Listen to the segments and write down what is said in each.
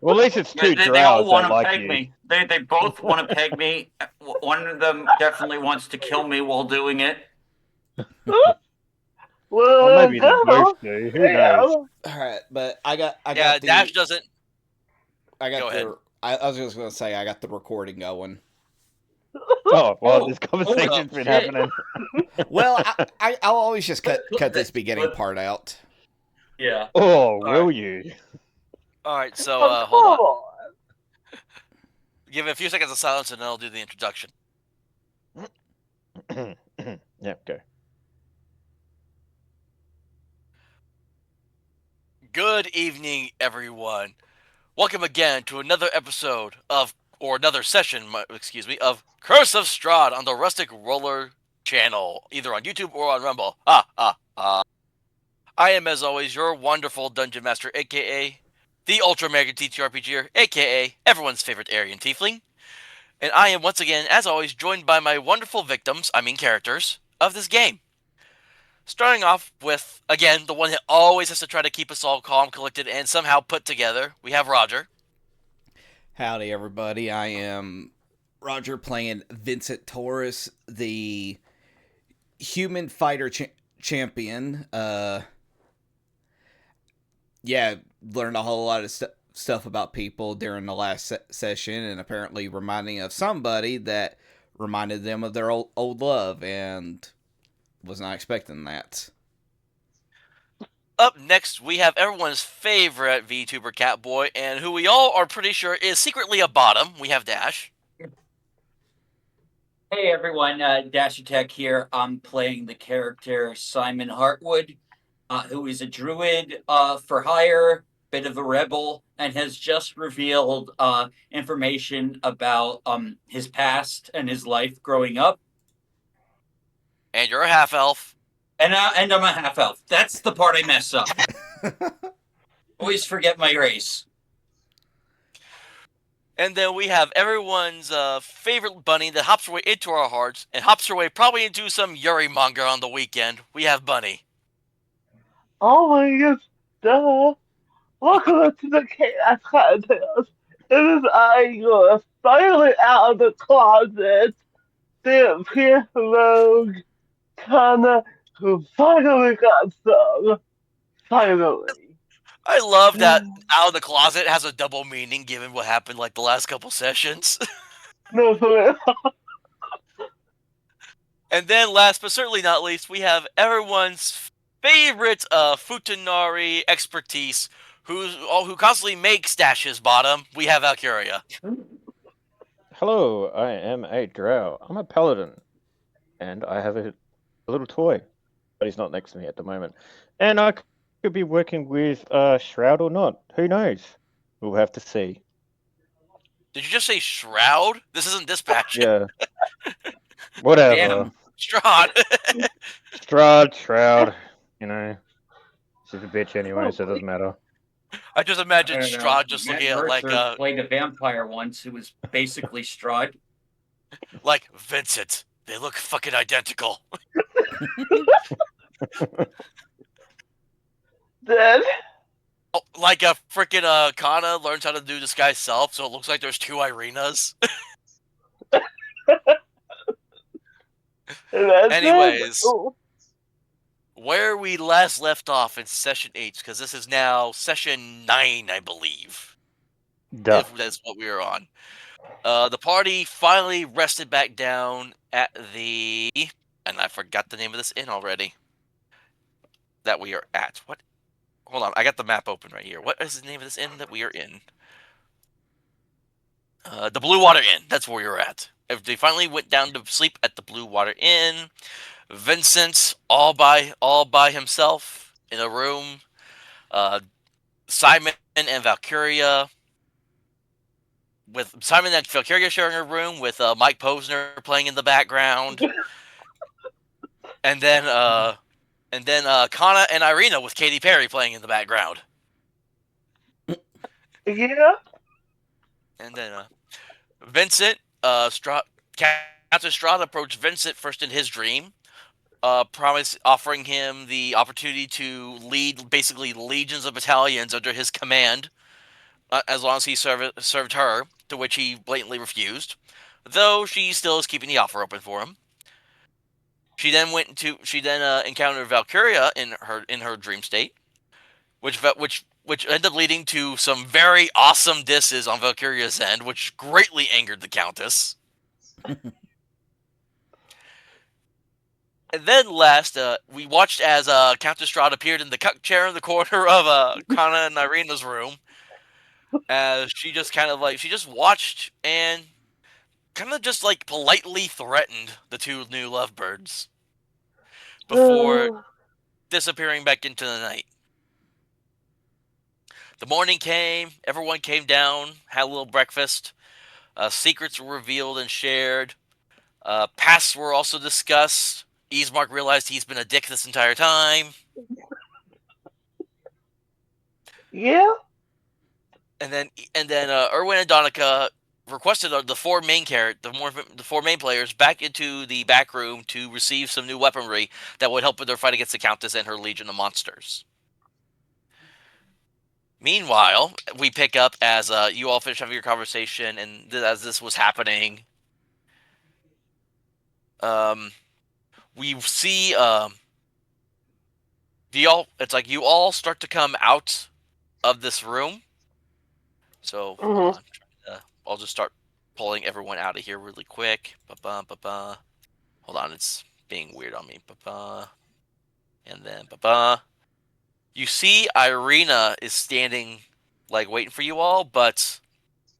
Well, at least it's two They all drows that want to like peg you. me. They both want to peg me. One of them definitely wants to kill me while doing it. Or Well, maybe they both no. do. Who knows? Yeah. All right, but I Yeah, got Dash the doesn't. I got Go ahead. the I was just gonna say I got the recording going. Oh, well, this Oh, holy conversation's been shit. happening. Well, I'll always just cut this Let's, beginning let, part out. yeah. Oh, All right. will you? All right, so Oh, come hold on. on. Give it a few seconds of silence, and then I'll do the introduction. Yeah, go. Good evening, everyone. Welcome again to another episode another session, of Curse of Strahd on the Rustic Roller channel, either on YouTube or on Rumble. I am, as always, your wonderful Dungeon Master, aka the Ultra Mega TTRPGer, aka everyone's favorite Aryan Tiefling. And I am once again, as always, joined by my wonderful characters, of this game. Starting off with, again, the one that always has to try to keep us all calm, collected, and somehow put together. We have Roger. Howdy, everybody. I am Roger playing Vincent Taurus, the human fighter champion. Yeah, learned a whole lot of stuff about people during the last session, and apparently reminding of somebody that reminded them of their old love, and was not expecting that. Up next, we have everyone's favorite VTuber Catboy, and who we all are pretty sure is secretly a bottom. We have Dash. Hey everyone, Dash Attack here. I'm playing the character Simon Heartwood, who is a druid for hire, bit of a rebel, and has just revealed information about his past and his life growing up. And you're a half-elf. And I'm a half elf. That's the part I mess up. Always forget my race. And then we have everyone's favorite bunny that hops her way into our hearts and hops her way probably into some Yuri manga on the weekend. We have Bunny. Oh my goodness. Duh. Welcome to the Chaos Cocktails. It is I, finally out of the closet. The pure rogue Kannah who finally got some. Finally. I love that out of the closet has a double meaning given what happened like the last couple sessions. No, for real. And then last but certainly not least, we have everyone's favorite Futanari expertise who constantly makes Dash's bottom. We have Valkiria. Hello, I am a drow. I'm a paladin. And I have a little toy. But he's not next to me at the moment. And I could be working with Shroud or not. Who knows? We'll have to see. Did you just say Shroud? This isn't Dispatch. Yeah. Whatever. Damn. Strahd. Strahd, Shroud. You know. She's a bitch anyway, so it doesn't matter. I just imagine I don't know. Strahd just Matt looking at Mercer played a vampire once who was basically Strahd. like Vincent. They look fucking identical. Then, Oh, like a freaking Kannah learns how to do disguise self, so it looks like there's two Irenas. that's Anyways. it. Ooh. Where we last left off in session 8, because this is now session 9, I believe. Duh. If that's what we were on. The party finally rested back down at the... And I forgot the name of this inn already. That we are at. What? Hold on, I got the map open right here. What is the name of this inn that we are in? The Blue Water Inn. That's where you're at. If they finally went down to sleep at the Blue Water Inn. Vincent all by himself in a room. Simon and Valkiria. With Simon and Valkiria sharing a room with Mike Posner playing in the background. and then Kannah and Irina with Katy Perry playing in the background. Yeah. And then Vincent, Captain Strahd approached Vincent first in his dream, offering him the opportunity to lead basically legions of battalions under his command. as long as he served her, to which he blatantly refused, though she still is keeping the offer open for him. She then encountered Valkyria in her dream state, which ended up leading to some very awesome disses on Valkyria's end, which greatly angered the Countess. And then last, we watched as Countess Strahd appeared in the cuck chair in the corner of Kannah and Irina's room, as she just watched and kind of just like politely threatened the two new lovebirds before disappearing back into the night. The morning came, everyone came down, had a little breakfast, secrets were revealed and shared, pasts were also discussed. Ismark realized he's been a dick this entire time. Yeah. And then Erwin and Donica requested the four main players back into the back room to receive some new weaponry that would help with their fight against the Countess and her legion of monsters. Meanwhile, we pick up as you all finish having your conversation, and as this was happening, we see it's like you all start to come out of this room. So hold on, I'll just start pulling everyone out of here really quick. Hold on, it's being weird on me. And then you see Irina is standing, like, waiting for you all, but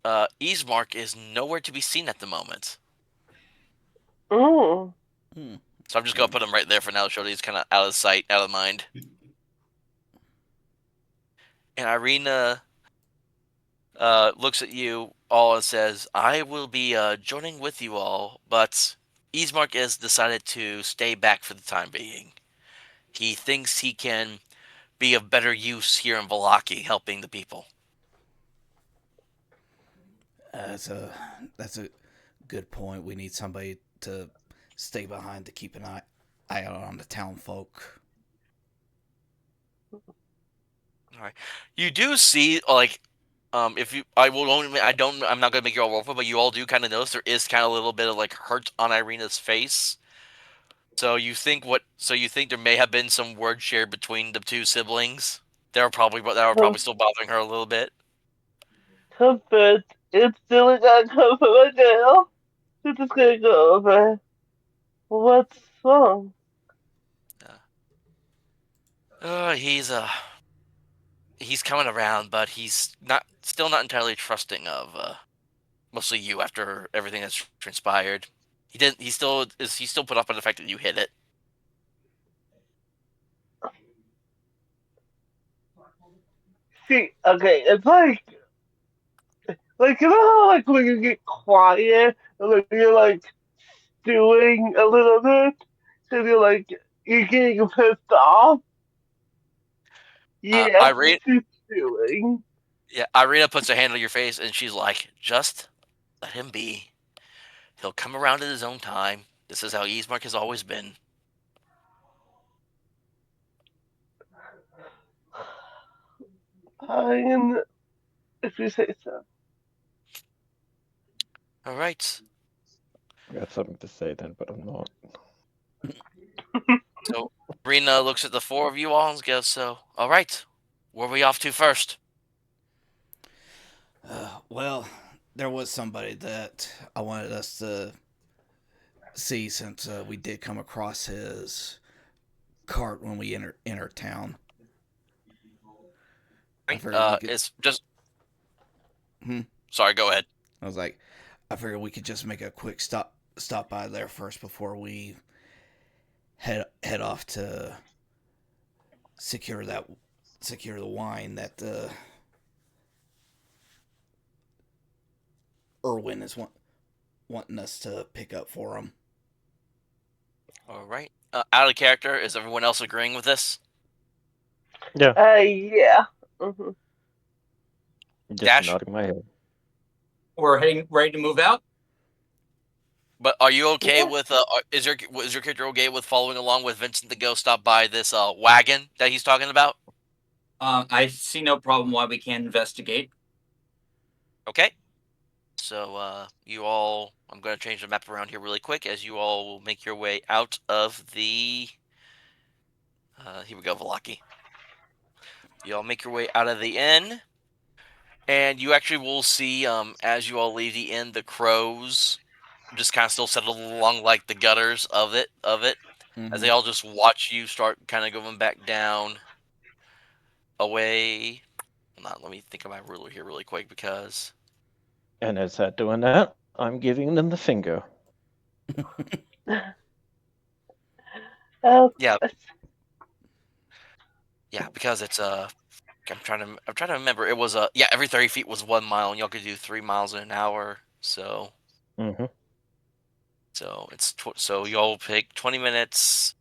Ismark is nowhere to be seen at the moment. Oh. So I'm just going to put him right there for now to show that he's kind of out of sight, out of mind. And Irina looks at you all and says, I will be joining with you all, but Ismark has decided to stay back for the time being. He thinks he can be of better use here in Vallaki, helping the people. That's a good point. We need somebody to stay behind to keep an eye out on the town folk. All right. You do see, like, I'm not gonna make you all roll for it, but you all do kind of notice there is kind of a little bit of like hurt on Irina's face. So you think there may have been some word shared between the two siblings that were probably still bothering her a little bit. Comfort. It's still got comfort my girl. It's just gonna go over. What's wrong? He's coming around, but he's still not entirely trusting of mostly you after everything that's transpired. He's still put up on the fact that you hit it. See, okay, it's like you know how like when you get quiet and like you're like stewing a little bit, so you're getting pissed off. Yeah, Irina, she's stewing. yeah, Irina puts her hand on your face and she's like, "Just let him be. He'll come around at his own time. This is how Ismark has always been." Fine, if you say so. All right. I got something to say then, but I'm not. So Irina looks at the four of you all and goes, "So, all right, where are we off to first?" Well, there was somebody that I wanted us to see since we did come across his cart when we entered town. It's just. Sorry, go ahead. I was like, I figured we could just make a quick stop by there first before we head off to secure the wine that Erwin is wanting us to pick up for him. All right. Out of character, is everyone else agreeing with this? Yeah. Yeah. Mm-hmm. Just Dash? nodding my head. We're ready to move out. But are you okay with? Is your character okay with following along with Vincent to go stop by this wagon that he's talking about? I see no problem why we can't investigate. Okay. So you all, I'm going to change the map around here really quick as you all will make your way out of the. Here we go, Valaki. You all make your way out of the inn, and you actually will see, as you all leave the inn, the crows just kind of still settled along like the gutters of it, as they all just watch you start kind of going back down, away. Hold on, let me think of my ruler here really quick because. And as they're doing that, I'm giving them the finger. Oh, Yeah, because it's I'm trying to remember. It was every 30 feet was 1 mile, and y'all could do 3 miles in an hour. So Mm-hmm. so y'all pick 20 minutes.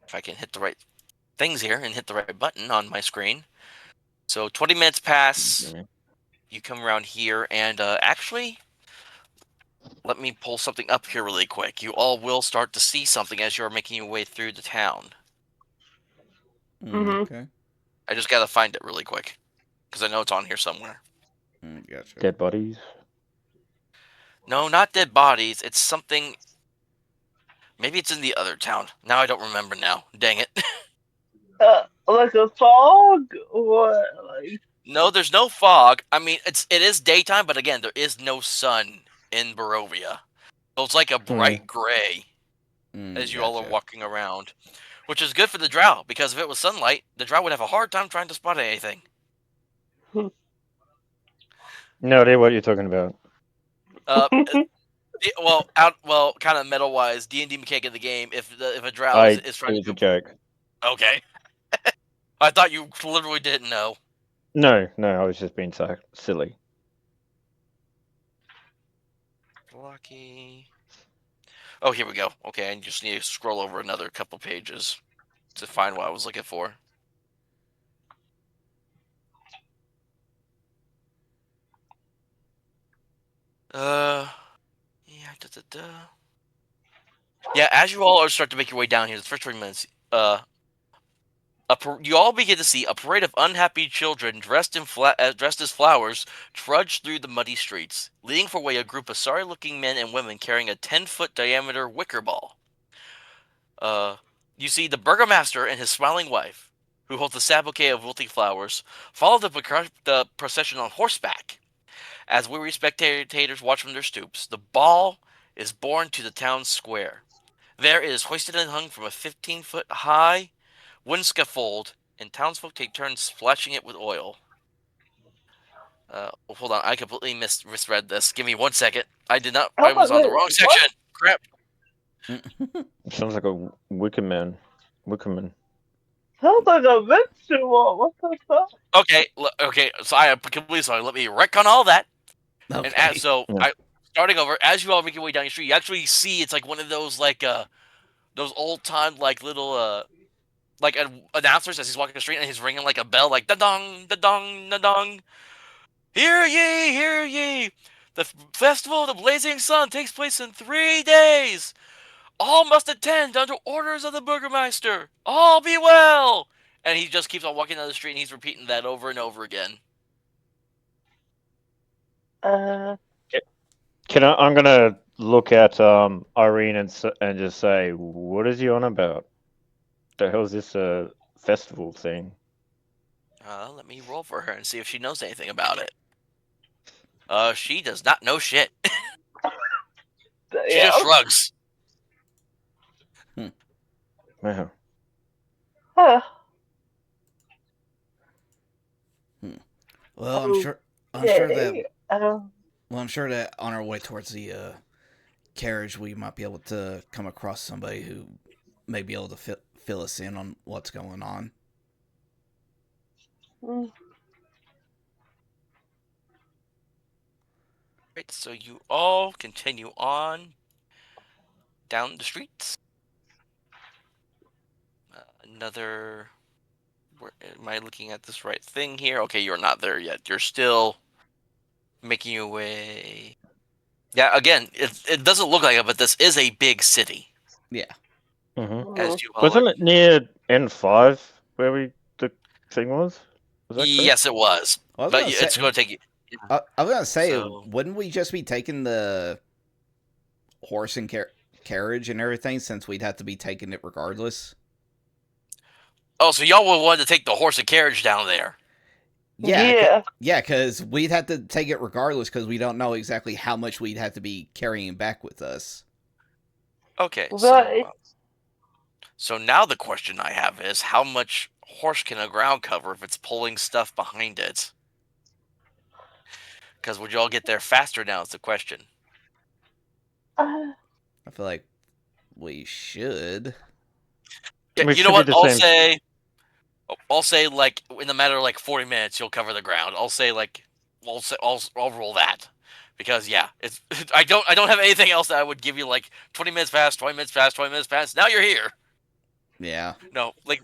If I can hit the right things here and hit the right button on my screen. So 20 minutes pass. You come around here, and actually, let me pull something up here really quick. You all will start to see something as you're making your way through the town. Okay. I just gotta find it really quick because I know it's on here somewhere. Gotcha. Dead bodies. No, not dead bodies. It's something. Maybe it's in the other town. Now I don't remember now. Dang it. like a fog or like. No, there's no fog. I mean, it is daytime, but again, there is no sun in Barovia. So it's like a bright gray as you all are Gotcha. walking around, which is good for the drow because if it was sunlight, the drow would have a hard time trying to spot anything. No idea what you're talking about. Kind of meta wise, D&D mechanic in the game. If a drow It is trying was to a joke. okay, I thought you literally didn't know. No, I was just being so silly. Lucky. Oh, here we go. Okay, I just need to scroll over another couple pages to find what I was looking for. Yeah, Yeah, as you all are start to make your way down here, the first 3 minutes, you all begin to see a parade of unhappy children dressed as flowers trudge through the muddy streets, leading for way a group of sorry-looking men and women carrying a 10-foot diameter wicker ball. You see the burgomaster and his smiling wife, who holds a sad bouquet of wilting flowers, follow the procession on horseback. As weary spectators watch from their stoops, the ball is borne to the town square. There it is hoisted and hung from a 15-foot high wooden scaffold, and townsfolk take turns splashing it with oil. Hold on, I completely misread this. Give me 1 second. I did not. I was on the wrong section. Crap. Sounds like a Wickerman. Sounds like a vegetable. What the fuck? Okay. So I am completely sorry. Let me retcon all that. Okay. And starting over, as you all make your way down your street, you actually see it's like one of those those old time like little like announcers as he's walking the street and he's ringing like a bell like da dong da dong da dong. Hear ye, hear ye! The festival of the blazing sun takes place in 3 days. All must attend under orders of the burgomaster. All be well. And he just keeps on walking down the street and he's repeating that over and over again. I'm gonna look at Irene and just say, what is he on about? The hell is this a festival thing? Let me roll for her and see if she knows anything about it. She does not know shit. She just shrugs. Wow. Huh. Well, I'm sure that on our way towards the carriage, we might be able to come across somebody who may be able to fill us in on what's going on. Right, so you all continue on down the streets. Where, am I looking at this right thing here? Okay, you're not there yet. You're still making your way. Yeah, again, it doesn't look like it, but this is a big city. Yeah. Mm-hmm. As you all Wasn't it near N5 where the thing was? Was that correct? Yes, it was. Well, But it's going to take you. I was gonna say, So- wouldn't we just be taking the horse and carriage and everything, since we'd have to be taking it regardless? Oh, so y'all would want to take the horse and carriage down there? Yeah, Yeah. because we'd have to take it regardless, because we don't know exactly how much we'd have to be carrying back with us. Okay, Right. so now the question I have is, how much horse can a ground cover if it's pulling stuff behind it? Because would y'all get there faster now is the question. Uh, I feel like we should. Yeah, We you know should be what? the I'll same. say like in the matter of like 40 minutes you'll cover the ground. I'll say like I'll roll that. Because yeah, it's I don't have anything else that I would give you like 20 minutes fast, 20 minutes fast, 20 minutes fast. Now you're here. Yeah. No, like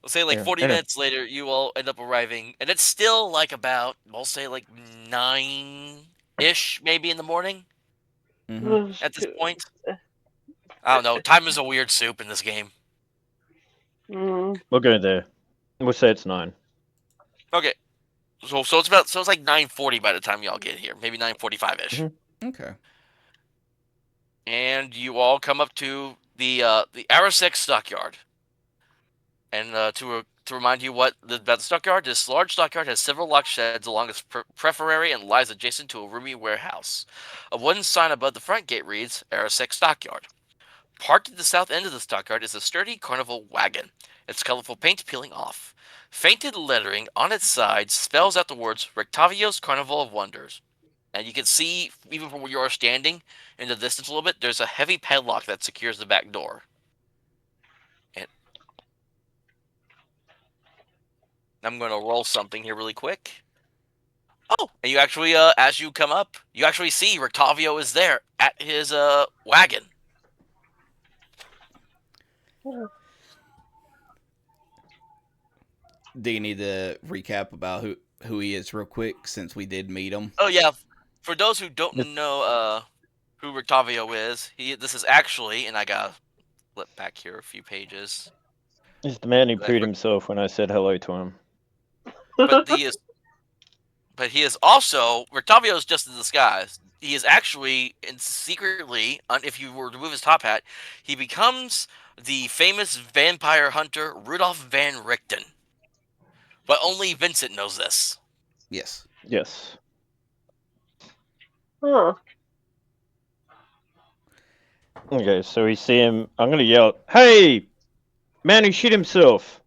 let's say like Yeah, 40 anyway. minutes later you all end up arriving and it's still like about I'll say like 9-ish maybe in the morning Mm-hmm. at this point. I don't know. Time is a weird soup in this game. We'll go there. We'll say it's 9. Okay. So it's like 9:40 by the time y'all get here, maybe 9:45-ish. Mhm. Okay. And you all come up to the Arasek stockyard. And to remind you about the stockyard, this large stockyard has several locked sheds along its periphery and lies adjacent to a roomy warehouse. A wooden sign above the front gate reads Arasek Stockyard. Parked at the south end of the stockyard is a sturdy carnival wagon, its colorful paint peeling off. Fainted lettering on its side spells out the words Rectavio's Carnival of Wonders. And you can see, even from where you are standing in the distance a little bit, there's a heavy padlock that secures the back door. And I'm going to roll something here really quick. Oh, and you actually, as you come up, you actually see Rectavio is there at his wagon. Do you need to recap about who he is real quick, since we did meet him? Oh yeah, for those who don't Yep. know who Rectavio is, this is actually, and I gotta flip back here a few pages. He's the man who Like, pooed himself when I said hello to him. But he is also Rectavio is just in disguise. He is actually and secretly, if you were to remove his top hat, he becomes the famous vampire hunter Rudolf van Richten. But only Vincent knows this. Yes. Yes. Huh. Okay, so we see him. I'm gonna yell, "Hey, man who shit himself!"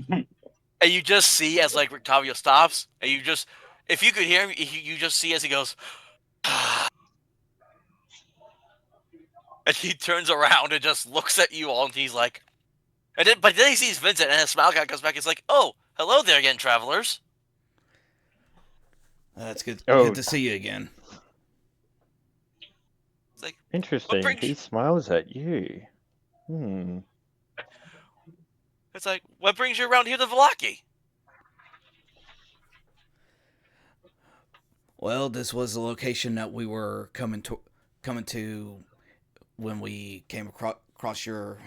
And you just see as like Rectavio stops, and you just, if you could hear him, you just see as he goes, and he turns around and just looks at you all, and he's like, but then he sees Vincent, and his smile guy comes back. He's like, "Oh, hello there again, travelers." That's good. Oh. Good to see you again. It's like, Interesting. brings He you- smiles at you. it's like, what brings you around here to Valaki? Well, this was the location that we were coming to when we came across your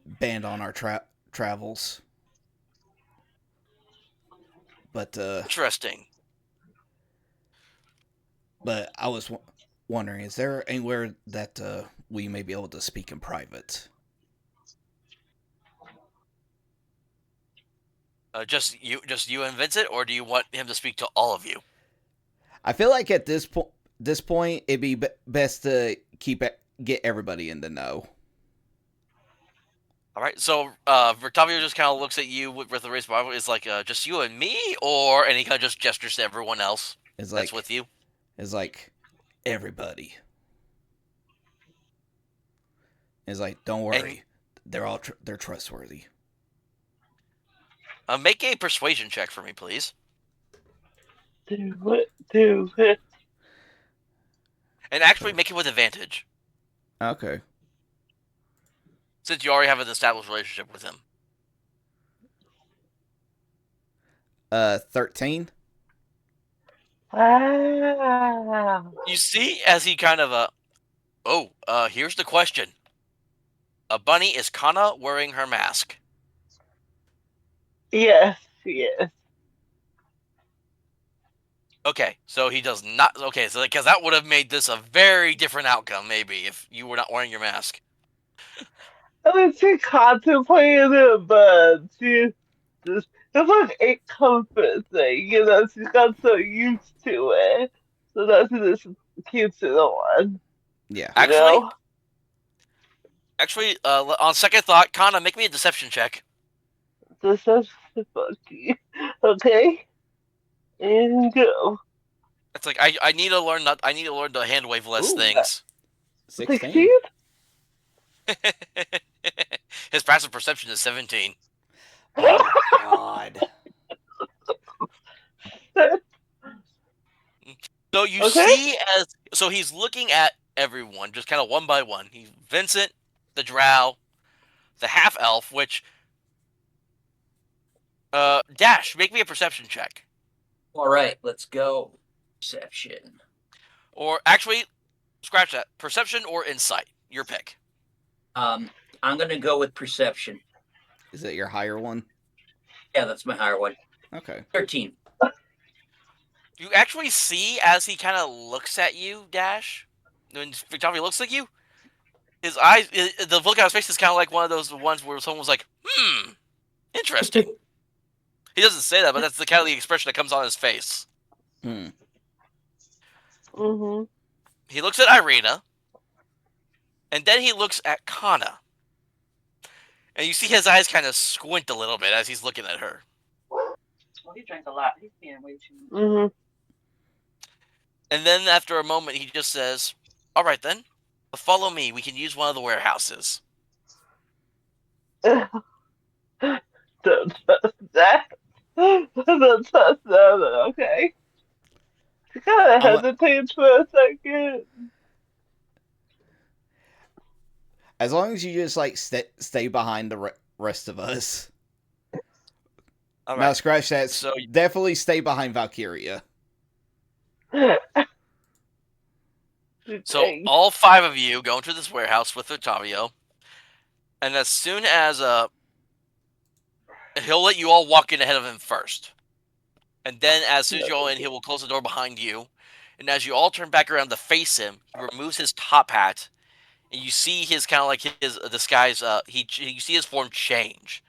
band on our travels. But Interesting. I was wondering, is there anywhere that we may be able to speak in private? Just you and Vincent, or do you want him to speak to all of you? I feel like at this point, it'd be best to get everybody in the know. All right. So Vertavio just kind of looks at you with the raised Bible. Is like, just you and me, and he kind of just gestures to everyone else It's that's like with you. It's like everybody. It's like, don't worry, they're all they're trustworthy. Make a persuasion check for me, please. Do it. And actually make it with advantage, Okay. since you already have an established relationship with him. 13. Wow. You see, as he kind of here's the question. Bunny, is Kannah wearing her mask? Yes, yes. Okay, so he does not. Okay, so because that would have made this a very different outcome, maybe if you were not wearing your mask. I mean, she contemplated it, but she just, it's like a comfort thing, she's got so used to it. So that's just keeps it on, Yeah. you Actually, know? on second thought, Kannah, make me a deception check. This is funky. Okay? And go. It's like I need to learn I need to learn to hand wave less Ooh. things. 16? 16. His passive perception is 17. Oh God. So you Okay? see so he's looking at everyone just kind of one by one. He's Vincent, the Drow, the half elf, which Dash, make me a perception check. All right, let's go. Perception. Or actually, scratch that. Perception or insight. Your pick. I'm gonna go with perception. Is that your higher one? Yeah, that's my higher one. Okay. 13. You actually see as he kind of looks at you, Dash, when Victoria looks at you, his eyes, the look on his face is kind of like one of those ones where someone was like, interesting. He doesn't say that, but that's the kind of the expression that comes on his face. Hmm. Mm-hmm. He looks at Irina, and then he looks at Kannah. And you see his eyes kind of squint a little bit as he's looking at her. Well, he drank a lot. He's being way too much. Mm-hmm. And then after a moment, he just says, all right then, follow me. We can use one of the warehouses. Don't trust that. Don't trust that, okay? She kind of I'm a- hesitates for a second. As long as you just like stay behind the rest of us. All Now right. scratch that. So- Definitely stay behind Valkiria. So Okay. all 5 of you go into this warehouse with Octavio. And as soon as he'll let you all walk in ahead of him first. And then as soon as you're all in, he will close the door behind you. And as you all turn back around to face him, he removes his top hat. And you see his kind of like his disguise. You see his form change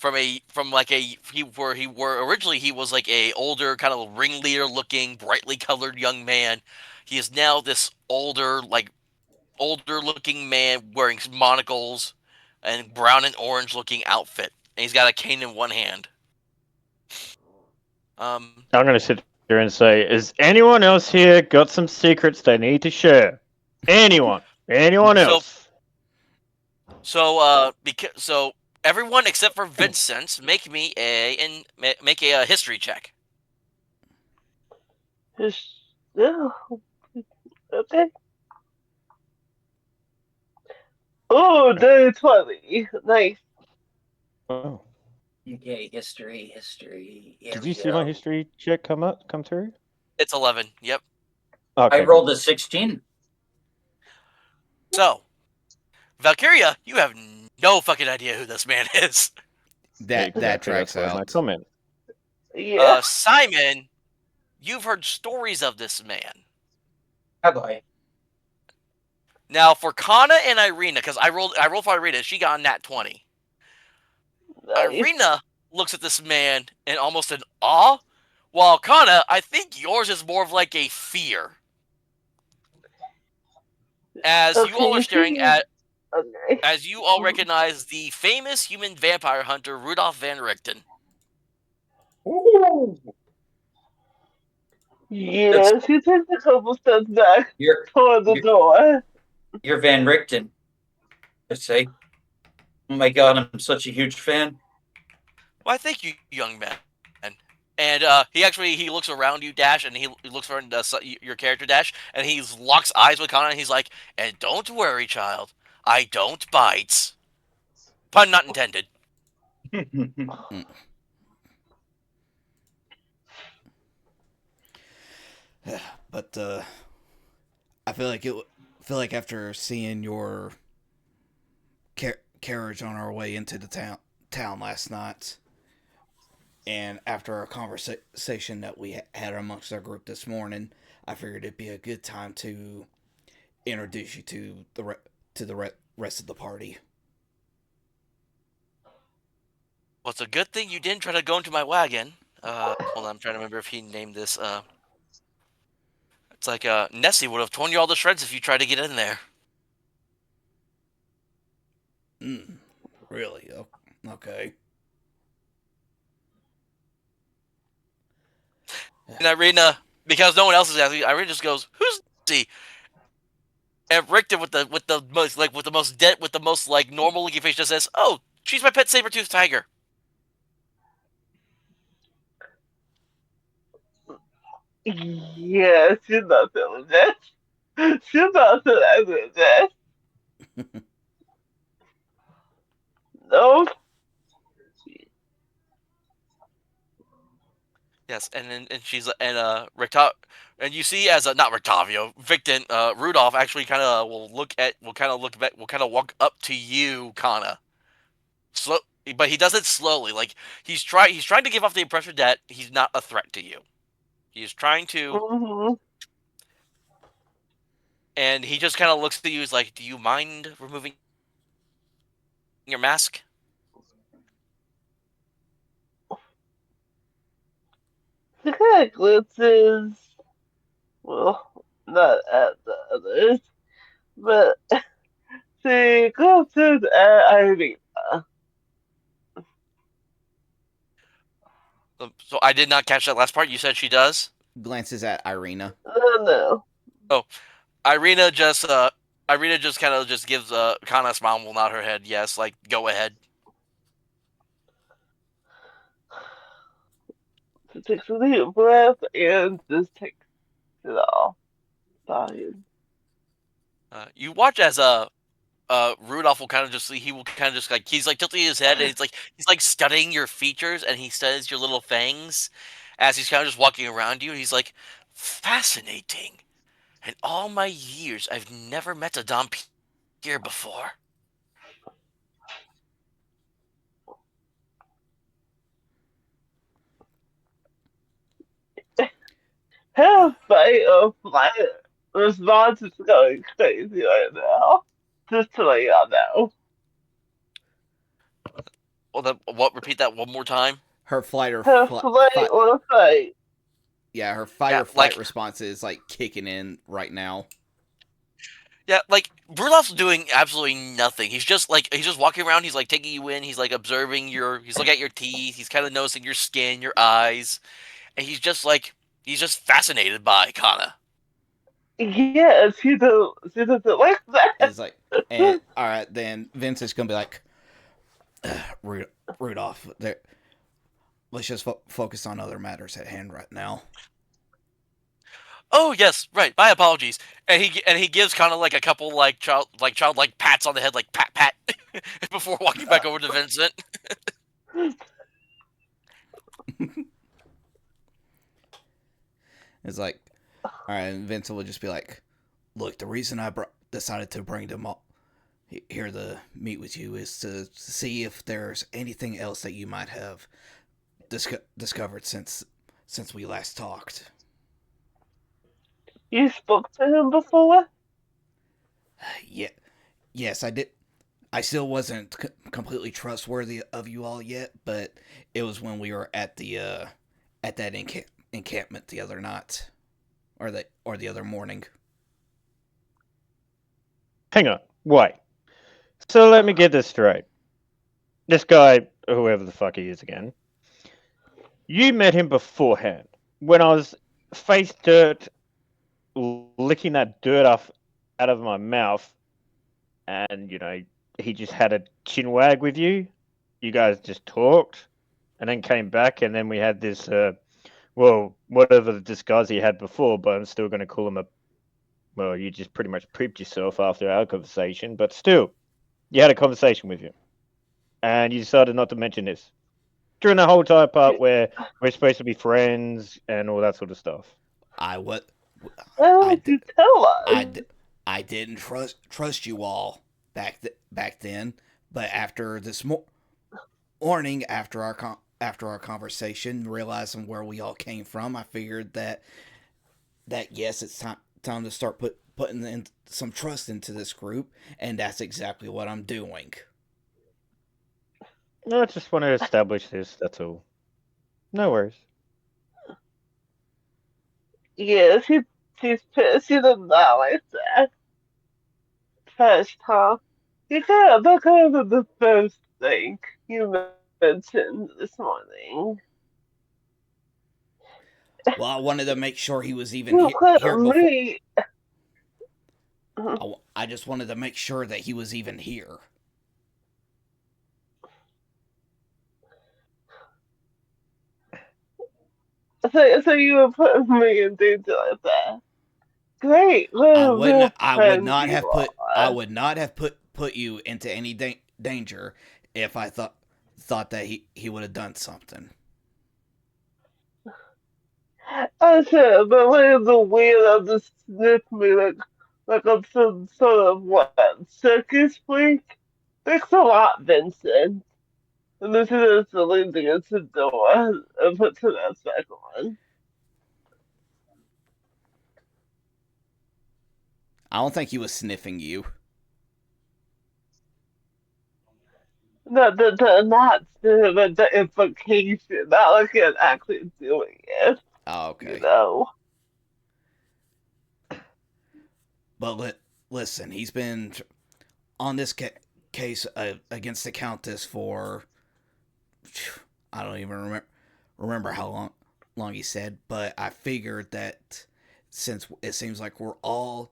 originally he was like a older kind of ringleader looking, brightly colored young man. He is now this older looking man wearing monocles and brown and orange looking outfit. And he's got a cane in one hand. I'm going to sit there and say, is anyone else here got some secrets they need to share? Anyone? Anyone else? So everyone except for Vincent, make a history check. Oh, okay. Oh, day 20. Nice. Oh. Okay, history. Here Did we you see go. my history check come through? It's 11. Yep. Okay, I rolled a 16. So, Valkiria, you have no fucking idea who this man is. That exactly, tracks that's why my out. comment. Yeah. Simon, you've heard stories of this man. Have I? Now, for Kannah and Irina, because I rolled for Irina, she got a nat 20. Nice. Irina looks at this man in almost an awe, while Kannah, I think yours is more of like a fear. As you all are staring at, Okay. as you all recognize the famous human vampire hunter Rudolf van Richten. Ooh. Yeah, she takes a couple steps back You're toward the door. you're Van Richten. I say. Oh my god, I'm such a huge fan. Why, thank you, young man. And he looks around you, Dash, and he looks around your character, Dash, and he locks eyes with Kannah, and he's like, "And don't worry, child, I don't bite." Pun not intended. But I feel like after seeing your carriage on our way into the town last night, And after our conversation that we had amongst our group this morning, I figured it'd be a good time to introduce you to the rest of the party. Well, it's a good thing you didn't try to go into my wagon. Hold on, I'm trying to remember if he named this. It's like Nessie would have torn you all to shreds if you tried to get in there. Really? Okay. And Irina, because no one else is asking, Irina just goes, "Who's Nessie?" And Rick did with the most like normal looking face just says, "Oh, she's my pet saber-toothed tiger." Yeah, she's not feeling that. She's not feeling that. No. Yes, and she's and you see as not Rictavio, Victon, Rudolph actually kind of will kind of walk up to you, Kannah. Slow, but he does it slowly. Like he's trying to give off the impression that he's not a threat to you. He's trying to, Mm-hmm. and he just kind of looks at you. He's like, "Do you mind removing your mask?" She kind of glances, well, not at the others, but she glances at Irina. So I did not catch that last part. You said she does. Glances at Irina. No. Oh, Irina just kind of just gives Kannah a smile and will nod her head. Yes, like go ahead. She takes a deep breath and just takes it all. Fine. You watch as Rudolph will kind of just like he's like tilting his head and he's like studying your features and he studies your little fangs as he's kind of just walking around you and he's like fascinating. In all my years, I've never met a Dhampir before. Her fight of flight response is going crazy right now. Just to let y'all know. Well, what? Repeat that one more time. Her flight or Her flight or fight. Yeah, her fight Yeah, or flight like- response is like kicking in right now. Yeah, like Rudolph's doing absolutely nothing. He's just walking around. He's like taking you in. He's like observing he's looking at your teeth. He's kind of noticing your skin, your eyes, and he's just fascinated by Kannah. Yeah, she doesn't like that. It's like, and all right, then Vincent's gonna be like, Rudolph, let's just focus on other matters at hand right now. Oh yes, right. My apologies. And he gives kind of like a couple childlike pats on the head, like pat pat, before walking back over to Vincent. It's like, all right, and Vincent will just be like, look, the reason I decided to bring them all here to meet with you is to see if there's anything else that you might have discovered since we last talked. You spoke to him before? Yeah, yes, I did. I still wasn't completely trustworthy of you all yet, but it was when we were at that encampment the other night, or the other morning. Hang on, wait. So let me get this straight. This guy, whoever the fuck he is again, you met him beforehand when I was face dirt, licking that dirt off out of my mouth, and he just had a chin wag with you. You guys just talked, and then came back, and then we had this, whatever the disguise he had before, but I'm still going to call him well, you just pretty much pooped yourself after our conversation, but still, you had a conversation with him, and you decided not to mention this during the whole entire part where we're supposed to be friends and all that sort of stuff. Why would you tell us? I didn't trust you all back then, but after this morning, after our after our conversation, realizing where we all came from, I figured that yes, it's time to start putting in some trust into this group, and that's exactly what I'm doing. No, I just want to establish this. That's all. No worries. Yeah, she's pissed. She doesn't like that. First, huh? That kind of the first thing you mentioned this morning. Well, I wanted to make sure he was even You let here before. me. I just wanted to make sure that he was even here. So you were putting me in danger like that. Great, what I a wouldn't. real I would friend not you have put. I are. would not have put you into any danger if I thought that he would have done something. I said, but what is the weird of the sniff me like I'm some sort of what circus freak? Thanks a lot, Vincent. And this is the leaning against the door and puts her ass back on. I don't think he was sniffing you. Not the implication, not like it actually doing it, Oh, you okay. know. But listen, he's been on this case against the Countess for I don't even remember how long he said, but I figured that since it seems like we're all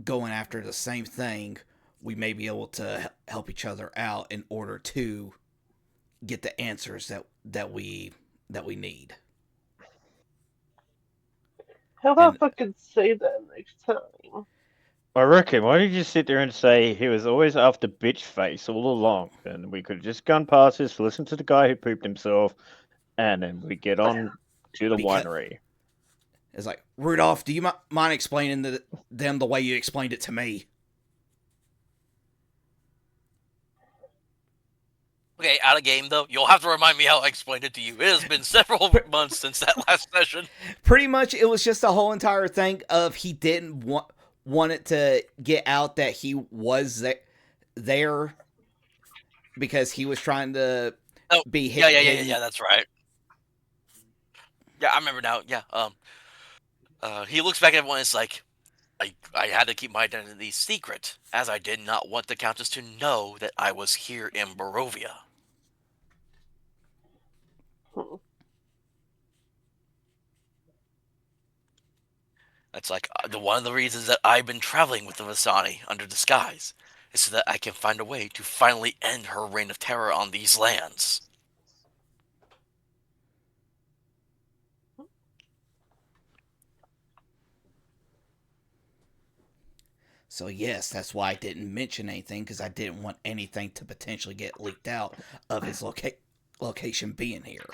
going after the same thing, we may be able to help each other out in order to get the answers that we need. How And about fucking say that next time? I reckon. Why don't you just sit there and say he was always after bitch face all along? And we could have just gone past this, listen to the guy who pooped himself, and then we get on to the because winery. it's like, Rudolph, do you mind explaining them the way you explained it to me? Okay, out of game though. You'll have to remind me how I explained it to you. It has been several months since that last session. Pretty much, it was just the whole entire thing of he didn't want it to get out that he was there because he was trying to Oh, be yeah. hidden. That's right. Yeah, I remember now. Yeah. He looks back at everyone and is like, I had to keep my identity secret, as I did not want the Countess to know that I was here in Barovia. That's like one of the reasons that I've been traveling with the Vasani under disguise, is so that I can find a way to finally end her reign of terror on these lands. So yes, that's why I didn't mention anything, because I didn't want anything to potentially get leaked out of his location being here.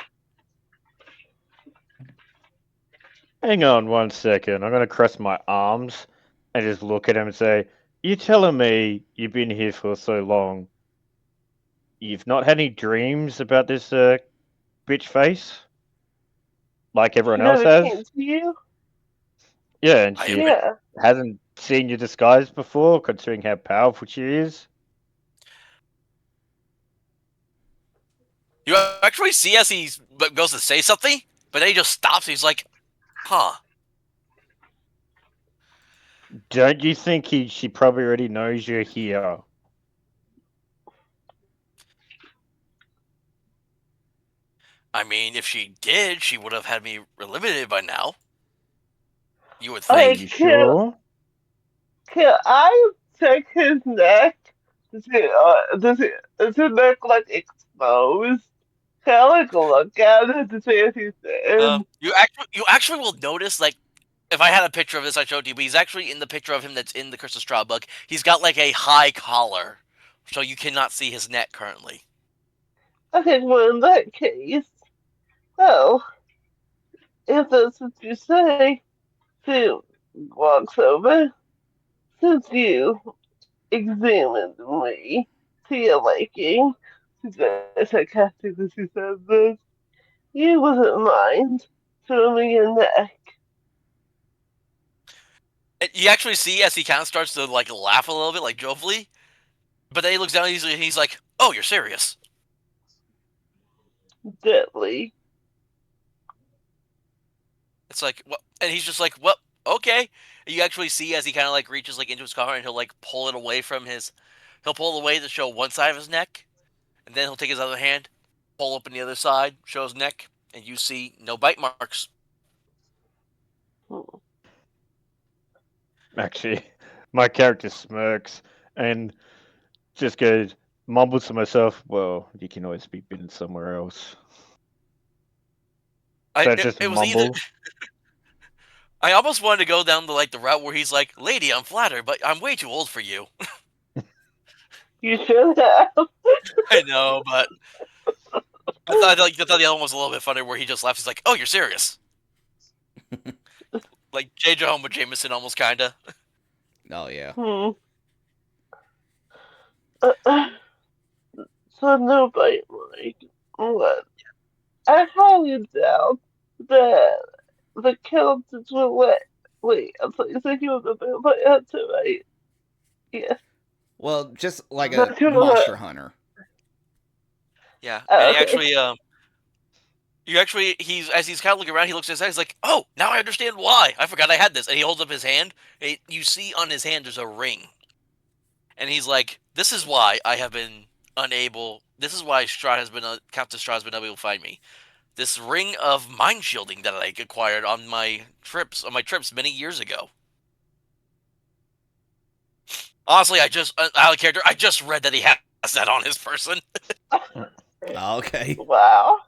Hang on 1 second. I'm going to cross my arms and just look at him and say, you telling me you've been here for so long, you've not had any dreams about this bitch face? Like everyone She else never has? came to you? Yeah, and I have she been. Yeah. hasn't seen your disguise before, considering how powerful she is? You actually see as he goes to say something, but then he just stops. He's like, huh. Don't you think she probably already knows you're here? I mean, if she did, she would have had me eliminated by now. You would Are Okay, think. you sure? can I check his neck? Is his neck like exposed? Can I like look at it to see if he's dead? You actually will notice, like, if I had a picture of this, I showed you, but he's actually in the picture of him that's in the Curse of Strahd book. He's got like a high collar, so you cannot see his neck currently. Okay, well in that case, well, if that's what you say, she walks over. Since you examined me to your liking, She's very sarcastic when she says this. You wouldn't mind filming your neck. And you actually see as he kind of starts to like laugh a little bit, like jovially, but then he looks down and he's like, "Oh, you're serious?" Deadly. It's like, well, and he's just like, "Well, okay." And you actually see as he kind of like reaches like into his collar and he'll like pull it away from his, he'll pull it away to show one side of his neck, and then he'll take his other hand, pull open the other side, show his neck, and you see no bite marks. Hmm. Actually, my character smirks and just goes, mumbles to myself, well, you can always be bitten somewhere else. So it's just It was either mumble. I almost wanted to go down the like the route where he's like, "Lady, I'm flattered, but I'm way too old for you." You should have. I know, but I thought the other one was a little bit funny where he just laughs. He's like, "Oh, you're serious?" Like J. Jehovah Jameson, almost kinda. Oh yeah. Hmm. So no bite like what? I have you down that the Celtics will let. Wait, I thought you said you were the vampire hunter, right? Yeah. Well, just like a Not sure monster hunter. Yeah, and Oh, he okay. actually, you actually, he's as he's kind of looking around, he looks at his head. He's like, "Oh, now I understand why. I forgot I had this." And he holds up his hand. And you see on his hand there's a ring, and he's like, "This is why I have been unable. This is why Strahd has been Captain Strahd has been unable to find me. This ring of mind shielding that I acquired on my trips many years ago." Honestly, I just out of character, I just read that he has that on his person. Okay. Wow.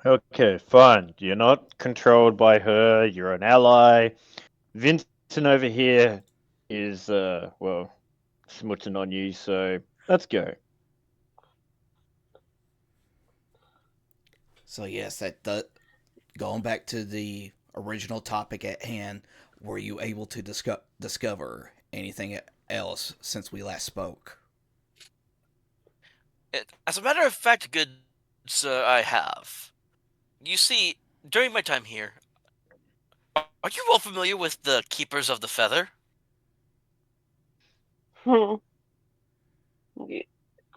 Okay, fine. You're not controlled by her. You're an ally. Vincent over here is, well, smooching on you, so let's go. So yes, going back to the original topic at hand, were you able to discover anything else since we last spoke? As a matter of fact, good sir, I have. You see, during my time here, are you all familiar with the Keepers of the Feather? Hmm. Yeah.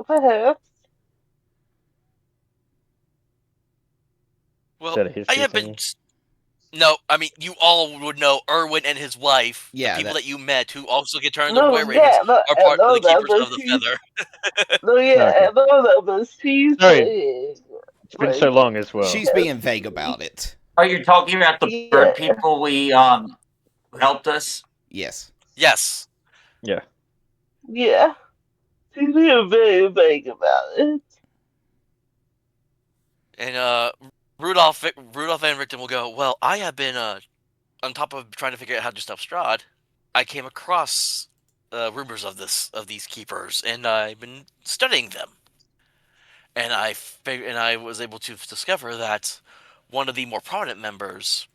Perhaps. Is Well, that a I history have been. thing? No, I mean, you all would know Erwin and his wife, the Yeah, people that. that you met who also get turned into No, were ravens, yeah, no, are I part of know the that, Keepers but of the Feather. no, yeah, Okay. I know that, but she's Sorry, it's been so like, long as well. She's being vague about it. Are you talking about the bird yeah, people we who helped us? Yes. Yes, Yeah. yeah. She's being very vague about it. and Rudolph Van Richten will go. Well, I have been on top of trying to figure out how to stop Strahd. I came across rumors of these keepers, and I've been studying them. And I was able to discover that one of the more prominent members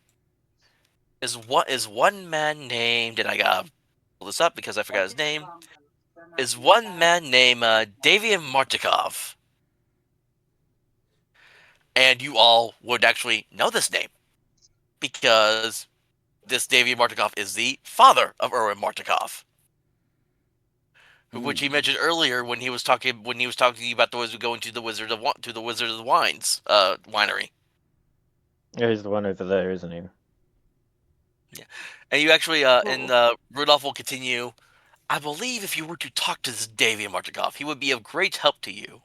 is one man named, and I gotta pull this up because I forgot his name. Is one man named Davian Martikov, and you all would actually know this name because this Davian Martikov is the father of Erwin Martikov, which he mentioned earlier when he was talking to you about the wizard going to the Wizard of the Wines winery. Yeah, he's the one over there, isn't he? Yeah, and you actually Hmm. and Rudolph will continue. I believe if you were to talk to this Davian Martikov, he would be of great help to you.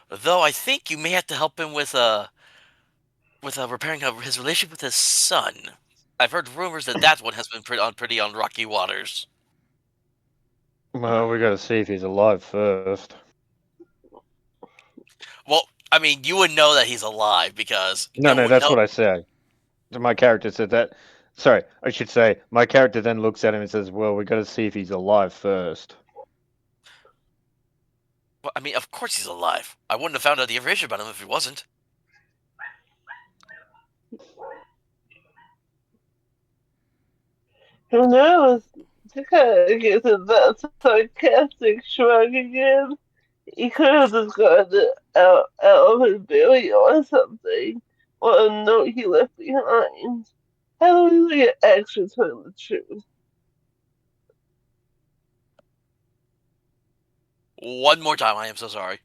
Though I think you may have to help him with repairing his relationship with his son. I've heard rumors that that one has been pretty on rocky waters. Well, we gotta see if he's alive first. Well, I mean, you would know that he's alive because No, no no, one that's know. what I said. My character said that. Sorry, I should say, my character then looks at him and says, well, we gotta see if he's alive first. Well, I mean, of course he's alive. I wouldn't have found out the information about him if he wasn't. Who knows? to kind of get to that sarcastic shrug again, he could have just gotten it out of his belly or something, or a note he left behind. How do we get actually telling the truth? One more time, I am so sorry.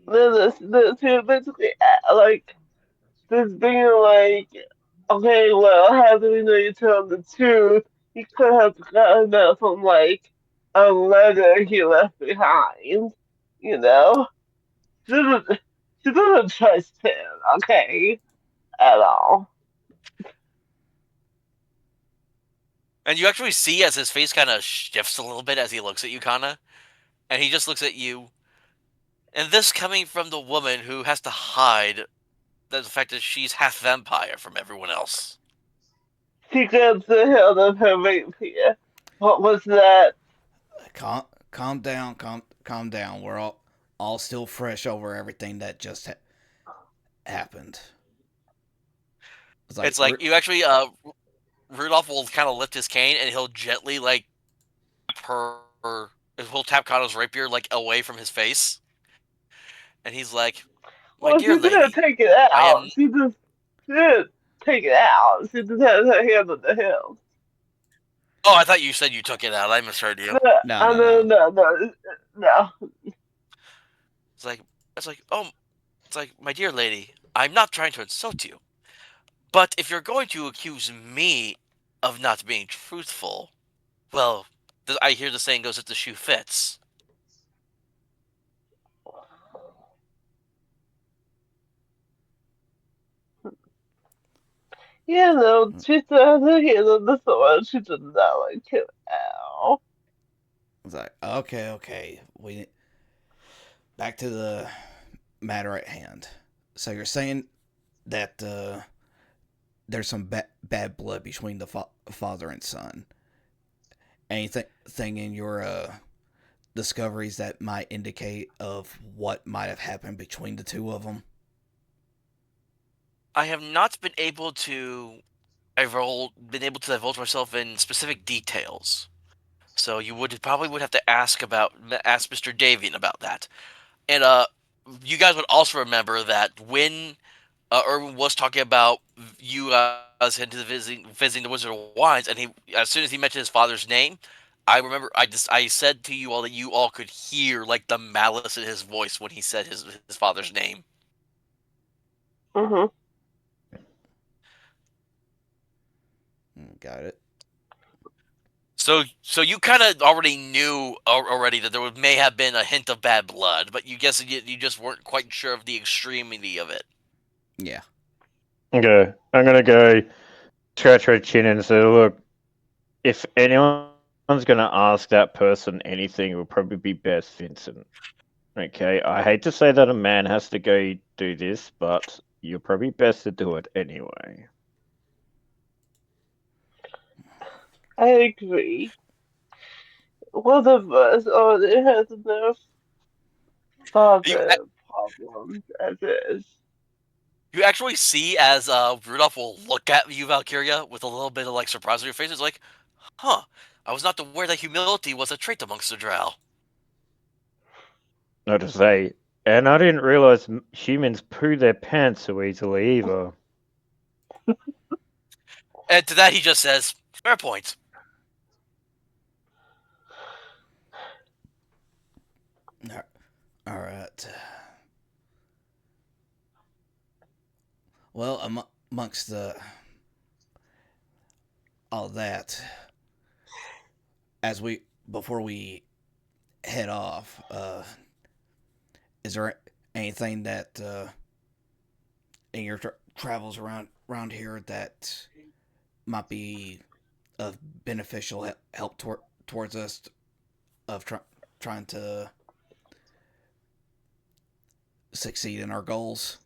Then he basically like this being like, okay, well, how do we know you're telling the truth? He could have gotten that from like a letter he left behind, you know. She doesn't trust him, okay, at all. And you actually see as his face kind of shifts a little bit as he looks at you, Kannah, and he just looks at you. And this coming from the woman who has to hide the fact that she's half vampire from everyone else. She grabs the hilt of her rapier. What was that? Calm down, calm down. We're all still fresh over everything that just happened. It's like you actually, Rudolph will kind of lift his cane and he'll gently like he'll tap Kannah's rapier like away from his face, and he's like, "My Well, dear she didn't lady, take it I out. am." She didn't take it out. She just had her hand on the hilt. Oh, I thought you said you took it out. I misheard you. No, No. no. It's like it's like oh, it's like my dear lady, I'm not trying to insult you, but if you're going to accuse me of not being truthful, well, I hear the saying goes that the shoe fits. You know, she still has her hand on the sword. She does not like him. Ow. It's like, okay. We back to the matter at hand. So you're saying that there's some bad blood between the father and son. Anything in your discoveries that might indicate of what might have happened between the two of them? I have not been able to divulge myself in specific details. So you would probably would have to ask Mr. Davian about that. And you guys would also remember that when Irwin was talking about you guys into the visiting the Wizard of Wines, and he as soon as he mentioned his father's name, I remember I said to you all that you all could hear like the malice in his voice when he said his father's name. Mhm. Got it. So you kind of already knew already that there may have been a hint of bad blood, but you guess you just weren't quite sure of the extremity of it. Yeah. Okay, I'm gonna go scratch her chin and say, look, if anyone's gonna ask that person anything, it will probably be best Vincent. Okay, I hate to say that a man has to go do this, but you're probably best to do it anyway. I agree. One of us already has enough You father problems as is. you actually see as Rudolph will look at you, Valkyria, with a little bit of like surprise on your face. It's like, huh? I was not aware that humility was a trait amongst the Drow. Not to say, and I didn't realize humans poo their pants so easily either. And to that he just says, fair point. All right. Well, amongst all that, before we head off, is there anything that in your travels around here that might be of beneficial help towards us of trying to succeed in our goals?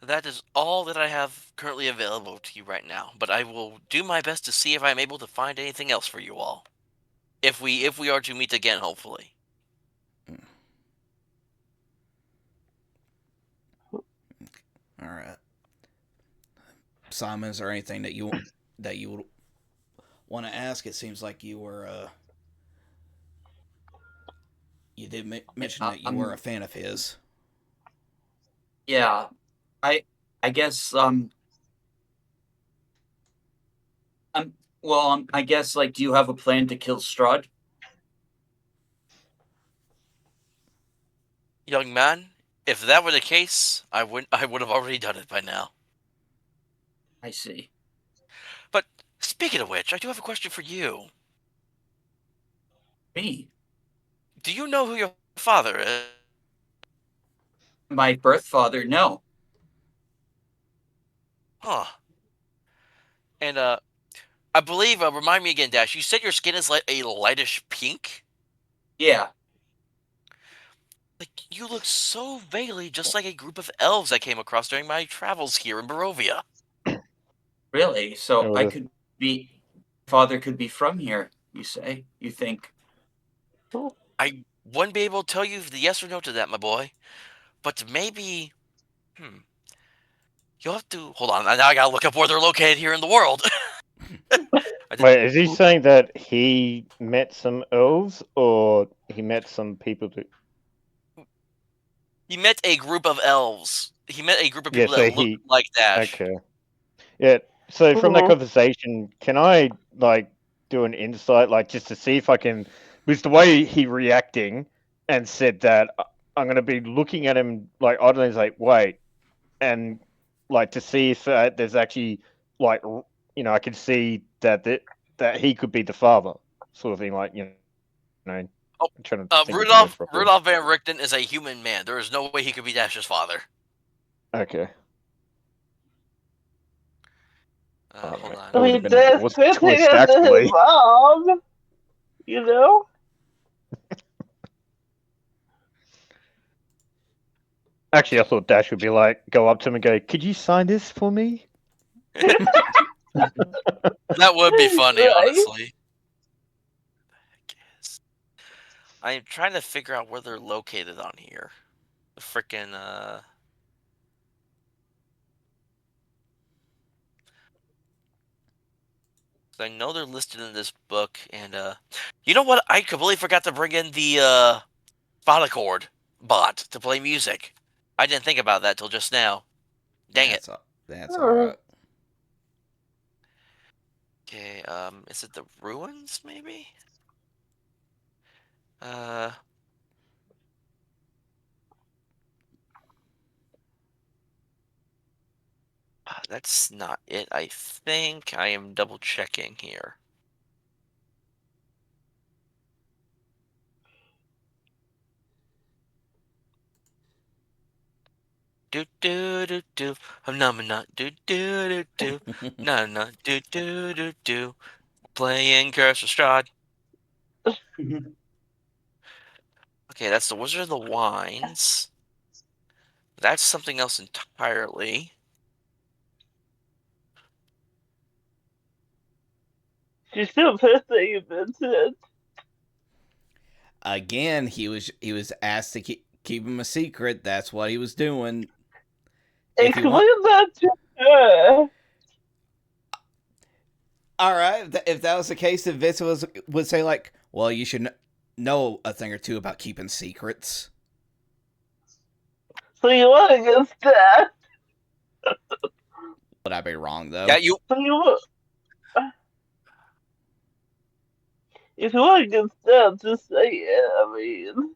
That is all that I have currently available to you right now, but I will do my best to see if I'm able to find anything else for you all. If we are to meet again, hopefully. All right. Simon, is there anything that you would want to ask? It seems like you were you did mention that you were a fan of his. Yeah, I guess I guess like, do you have a plan to kill Strahd? Young man, if that were the case, I would have already done it by now. I see. But speaking of which, I do have a question for you. Me, Do you know who your father is? my birth father? No. Huh. And I believe, remind me again, Dash, you said your skin is like a lightish pink? Yeah. Like, you look so vaguely just like a group of elves I came across during my travels here in Barovia. Really? I So I would've- could be, father could be from here, you say? You think? I wouldn't be able to tell you the yes or no to that, my boy. But maybe, you'll have to, hold on, now I gotta look up where they're located here in the world. Wait, is he saying that he met some elves, or he met some people that? He met a group of elves. He met a group of Yeah, people that so looked he. like Dash. Okay. Yeah. So from that Mhm. conversation, can I like do an insight, like just to see if I can, because the way he reacting and said that I'm gonna be looking at him like oddly, he's like wait, and like to see if there's actually like I can see that he could be the father, sort of thing, like I'm Oh, trying to think of the words Rudolph properly. Rudolph Van Richten is a human man. There is no way he could be Dash's father. Okay. Hold Alright. on. That would have mean, been an that's awesome fitting twist, into his actually. mom, you know? Actually, I thought Dash would be like, go up to him and go, "Could you sign this for me?" That would be funny, Right? honestly. I am trying to figure out where they're located on here. The frickin' I know they're listed in this book, and you know what? I completely forgot to bring in the Spoticord bot to play music. I didn't think about that till just now. Dang it. That's all right. Okay, is it the ruins, maybe? Uh, that's not it, I think. I am double checking here. Do do do do. I'm not do do do do. No do do do do. Playing Curse of Strahd. Okay, that's the Wizard of the Wines. That's something else entirely. She's still pissed that you Vincent. Again, he was asked to keep him a secret. That's what he was doing. If he want, Explain that to her. all right. If that was the case, then Vince would say like, "Well, you should know a thing or two about keeping secrets." So you want against that? Would I be wrong though? Yeah, you. So you want... If you want against that, just say it. I mean...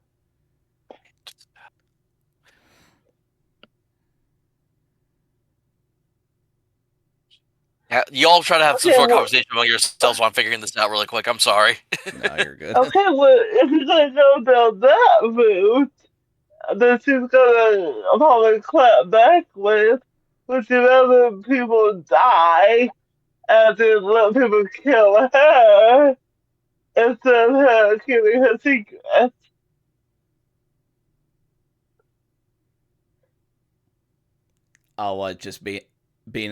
Yeah, you all try to have some Okay, sort of well... conversation among yourselves while I'm figuring this out really quick. I'm sorry. No, you're good. Okay, well, if you're gonna go down that route, then she's gonna probably clap back with, would you rather people die and then let people kill her instead of her keeping her secret? Oh, what? Just being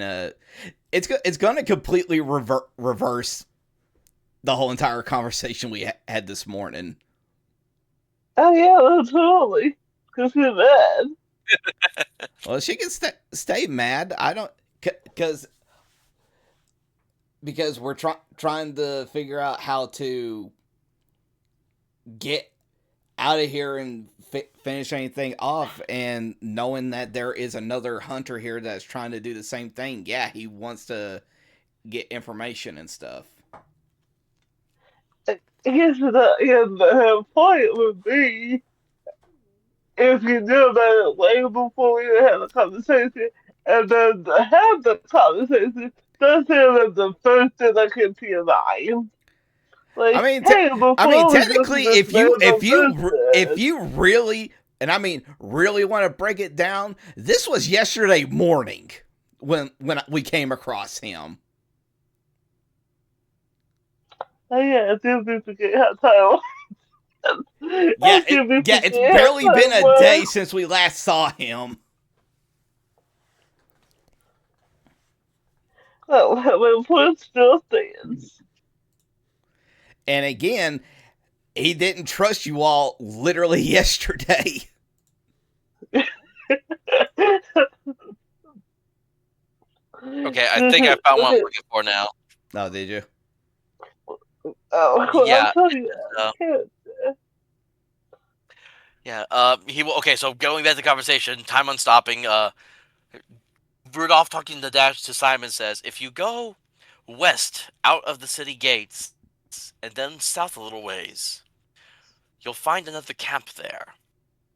a. It's going to completely reverse the whole entire conversation we had this morning. Oh yeah, totally. Cause she's mad. Well, she can stay mad. I don't, because because we're trying to figure out how to get out of here and finish anything off, and knowing that there is another hunter here that's trying to do the same thing. Yeah, he wants to get information and stuff. I guess the point would be if you knew about it way before we had a conversation, and then to have the conversation, that's the first thing that came to your mind. I Like, mean, hey, before we go to technically, this random if person, you really, and I mean really want to break it down, this was yesterday morning when we came across him. oh yeah, I do be forget how time. Yeah, I do be it's forget how barely been time a day was. since we last saw him. Well, my point still stands. And again, he didn't trust you all literally yesterday. Okay, I think I found what I'm looking for now. Oh, did you? Oh, well, I'll Yeah, tell you. uh, yeah. Okay, so going back to the conversation, time on stopping. Rudolph talking to Dash to Simon says, if you go west out of the city gates and then south a little ways, you'll find another camp there.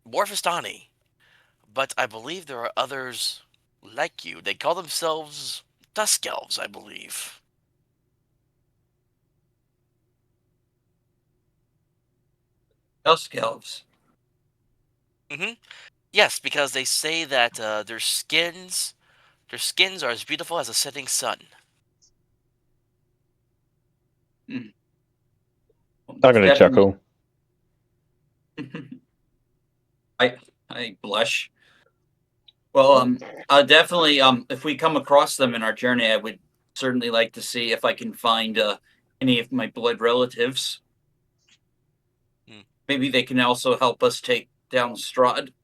More Vistani. But I believe there are others like you. They call themselves Dusk Elves, I believe. Dusk elves. Yes, because they say that their skins are as beautiful as a setting sun. I'm gonna chuckle. I blush. Well, definitely. If we come across them in our journey, I would certainly like to see if I can find any of my blood relatives. Maybe they can also help us take down Strahd.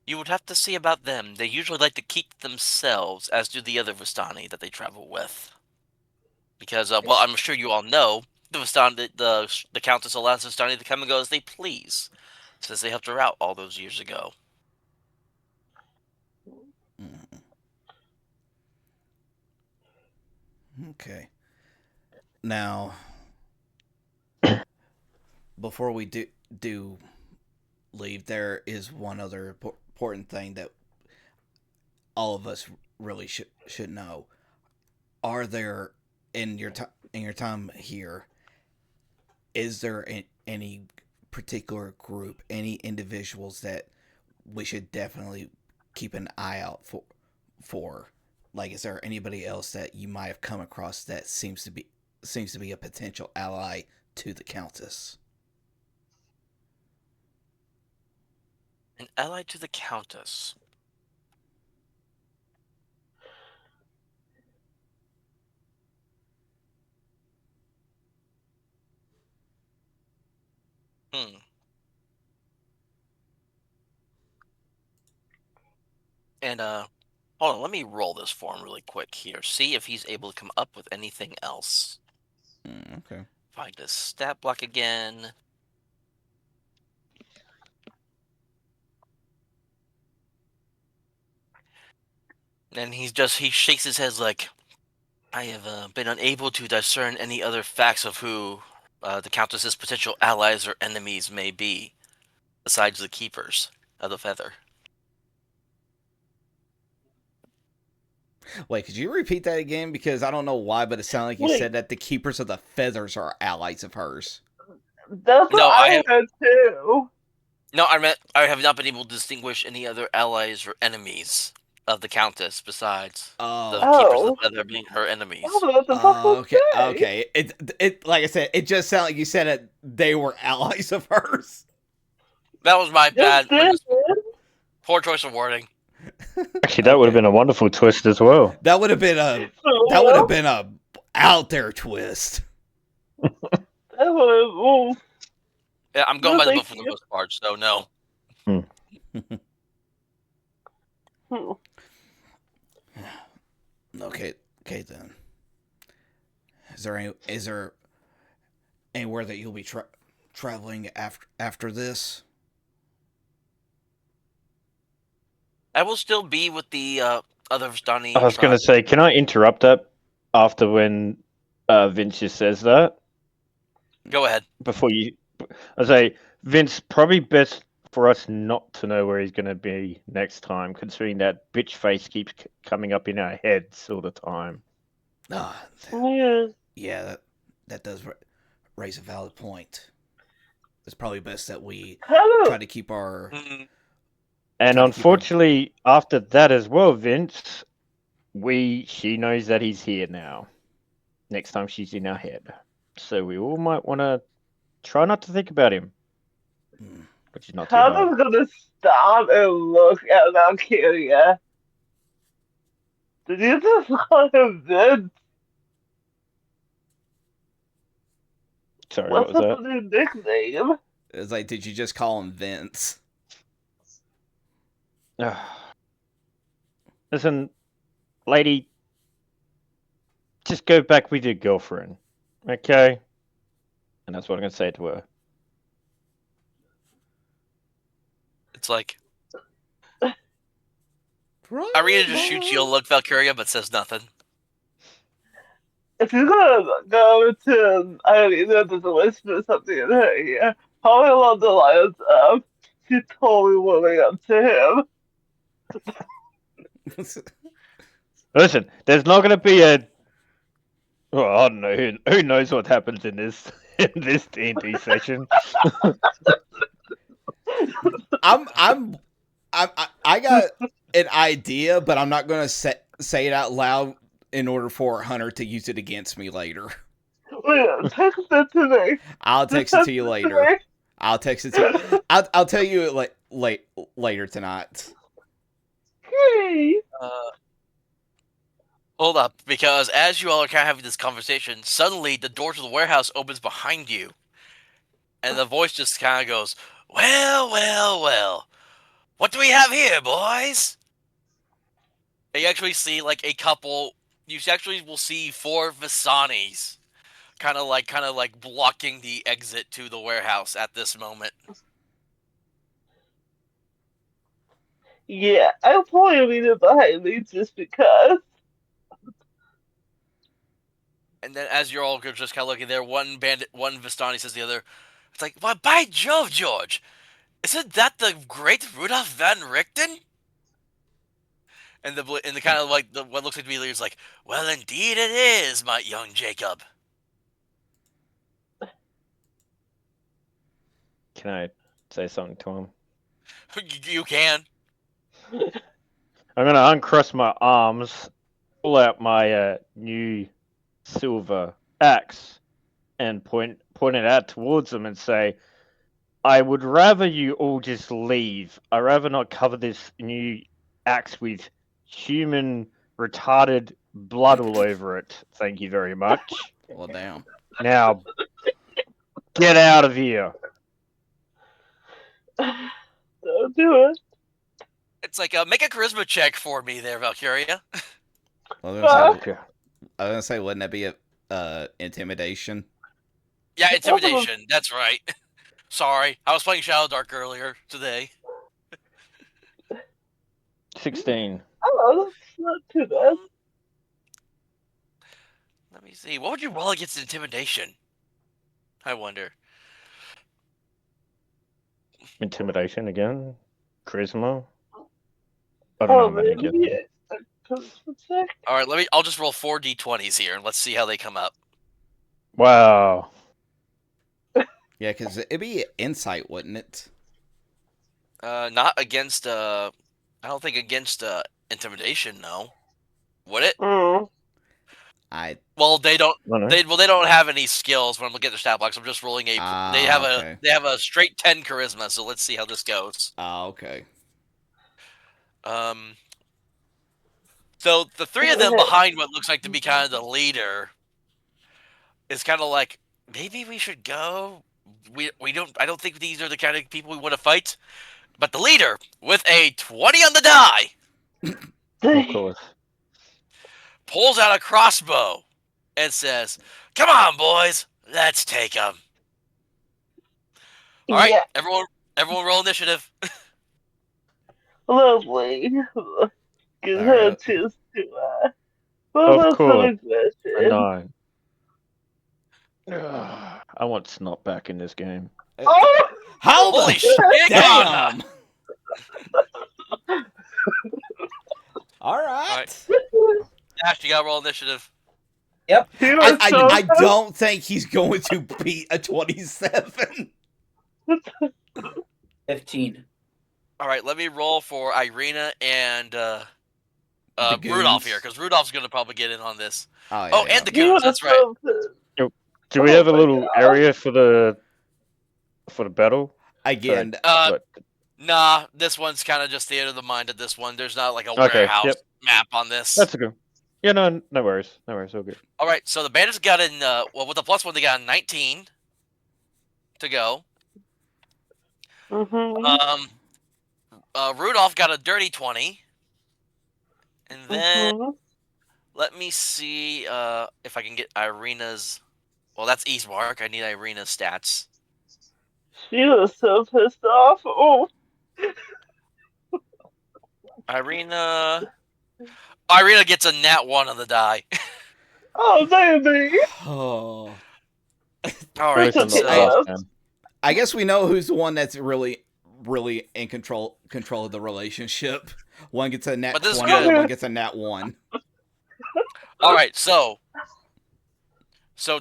You would have to see about them. They usually like to keep themselves, as do the other Vistani that they travel with. Because, well, I'm sure you all know, the Vistani, the Countess allows Vistani to come and go as they please, since they helped her out all those years ago. Okay. Now, before we do leave, there is one other important thing that all of us really should know. Are there in your time here? Is there any particular group, any individuals that we should definitely keep an eye out for? Like, is there anybody else that you might have come across that seems to be a potential ally to the Countess? An ally to the Countess. And, hold on, let me roll this for him really quick here. See if he's able to come up with anything else. Okay. Find a stat block again. And he shakes his head like, I have been unable to discern any other facts of who the Countess's potential allies or enemies may be, besides the Keepers of the Feather. Wait, could you repeat that again? Because I don't know why, but it sounded like you said that the Keepers of the Feathers are allies of hers. That's what No, I heard too. No, I meant I have not been able to distinguish any other allies or enemies of the Countess besides the Keepers of the Feather being her enemies. What the fuck was Okay, that? okay. It like I said, it just sounded like you said that they were allies of hers. That was my bad. Yes, Poor choice of wording. Actually, that would have been a wonderful twist as well. That would have been a out there twist. Yeah, I'm going by the book for the most part, so no. Okay, then. Is there anywhere that you'll be traveling after this? I will still be with the other Vistani I was going to tribe. say, can I interrupt that after when Vince just says that? Go ahead. Before you, I say, Vince, probably best for us not to know where he's going to be next time, considering that bitch face keeps coming up in our heads all the time. Ah, Yeah. yeah, that does raise a valid point. It's probably best that we Kind try of. to keep our. Mm, And Try to keep our. unfortunately, after that as well, Vince, she knows that he's here now. Next time she's in our head. So we all might want to try not to think about him, which is not too Kind hard. of gonna stop and look at Valkiria. Did you just call him Vince? Sorry, what What's was up that? with your nickname? It's like, did you just call him Vince? Listen, lady, just go back with your girlfriend, okay? And that's what I'm going to say to her. it's like Arena just shoots you a look, Valkyria, but says nothing. If you're gonna go to Irina to whisper something in her ear, probably along the lines of, she's totally warming up to him. Listen, there's not going to be a. Well, I don't know. Who knows what happens in this D&D session? I got an idea, but I'm not gonna say it out loud in order for Hunter to use it against me later. Wait, text it to me. I'll Just text it to you later. me. I'll text it to. I'll tell you it later tonight. Hey. Hold up, because as you all are kind of having this conversation, suddenly the door to the warehouse opens behind you, and the voice just kind of goes, "Well, well, well. What do we have here, boys?" And you actually see like a couple. You actually will see 4 Visanis, kind of like blocking the exit to the warehouse at this moment. Yeah, I'll probably read it behind me just because. And then as you're all just kind of looking there, one Vistani says to the other, "It's like, well, by Jove, George, isn't that the great Rudolph van Richten?" And the kind of like what looks like to be is like, "Well, indeed it is, my young Jacob." Can I say something to him? You can. I'm going to uncross my arms, pull out my new silver axe, and point it out towards them and say, I would rather you all just leave. I'd rather not cover this new axe with human retarded blood all over it. Thank you very much. Well, damn. Now, get out of here. Don't do it. It's like, make a charisma check for me there, Valkyria. I was Okay. gonna say, wouldn't that be a intimidation? Yeah, intimidation. That's right. Sorry, I was playing Shadow Dark earlier today. 16. Oh, that's not too bad. Let me see. What would you roll against intimidation? I wonder. Intimidation again? Charisma? I don't know how many maybe again. All right, I'll just roll 4 d20s here and let's see how they come up. Wow. Yeah, because it'd be insight, wouldn't it? Not against. I don't think against intimidation. No, would it? Mm. Well, they don't. No. They don't have any skills when I'm looking at their stat blocks. I'm just rolling a. They have okay. They have a straight 10 charisma. So let's see how this goes. Okay. So the 3 of them behind what looks like to be kind of the leader is kind of like, maybe we should go. We don't. I don't think these are the kind of people we want to fight. But the leader with a 20 on the die. Of course. pulls out a crossbow and says, "Come on, boys, let's take him." All right, Yeah, everyone, roll initiative. lovely. Give her a Alright. chance to, what Of about some course. aggression? 9. I want Snot back in this game. Oh! How Holy the shit, Kannah! damn? Alright. Dash, you gotta roll initiative. Yep. He was so I don't think he's going to beat a 27. 15. All right, let me roll for Irina and The Rudolph goons. here, because Rudolph's gonna probably get in on this. Oh, Oh, yeah. and the He goons. was That's right. so pissed. Do we Oh have a my little God. area for the battle? Again, What? Nah, this one's kind of just theater of the mind at this one. There's not like a Okay, warehouse yep. map on this. That's a good. Yeah, no worries. No worries. All good. All right, so the bandits got in. Well, with the +1, they got 19 to go. Mm-hmm. Rudolph got a dirty 20, and then Mm-hmm. let me see if I can get Irina's. Well, that's Eastmark. I need Irina's stats. She was so pissed off. Oh, Irina gets a nat 1 on the die. oh, baby. oh. All At right, least I'm not okay. so last, man. I guess we know who's the one that's really in control of the relationship. One gets a nat But this is 20, good. and one gets a nat 1. all right, so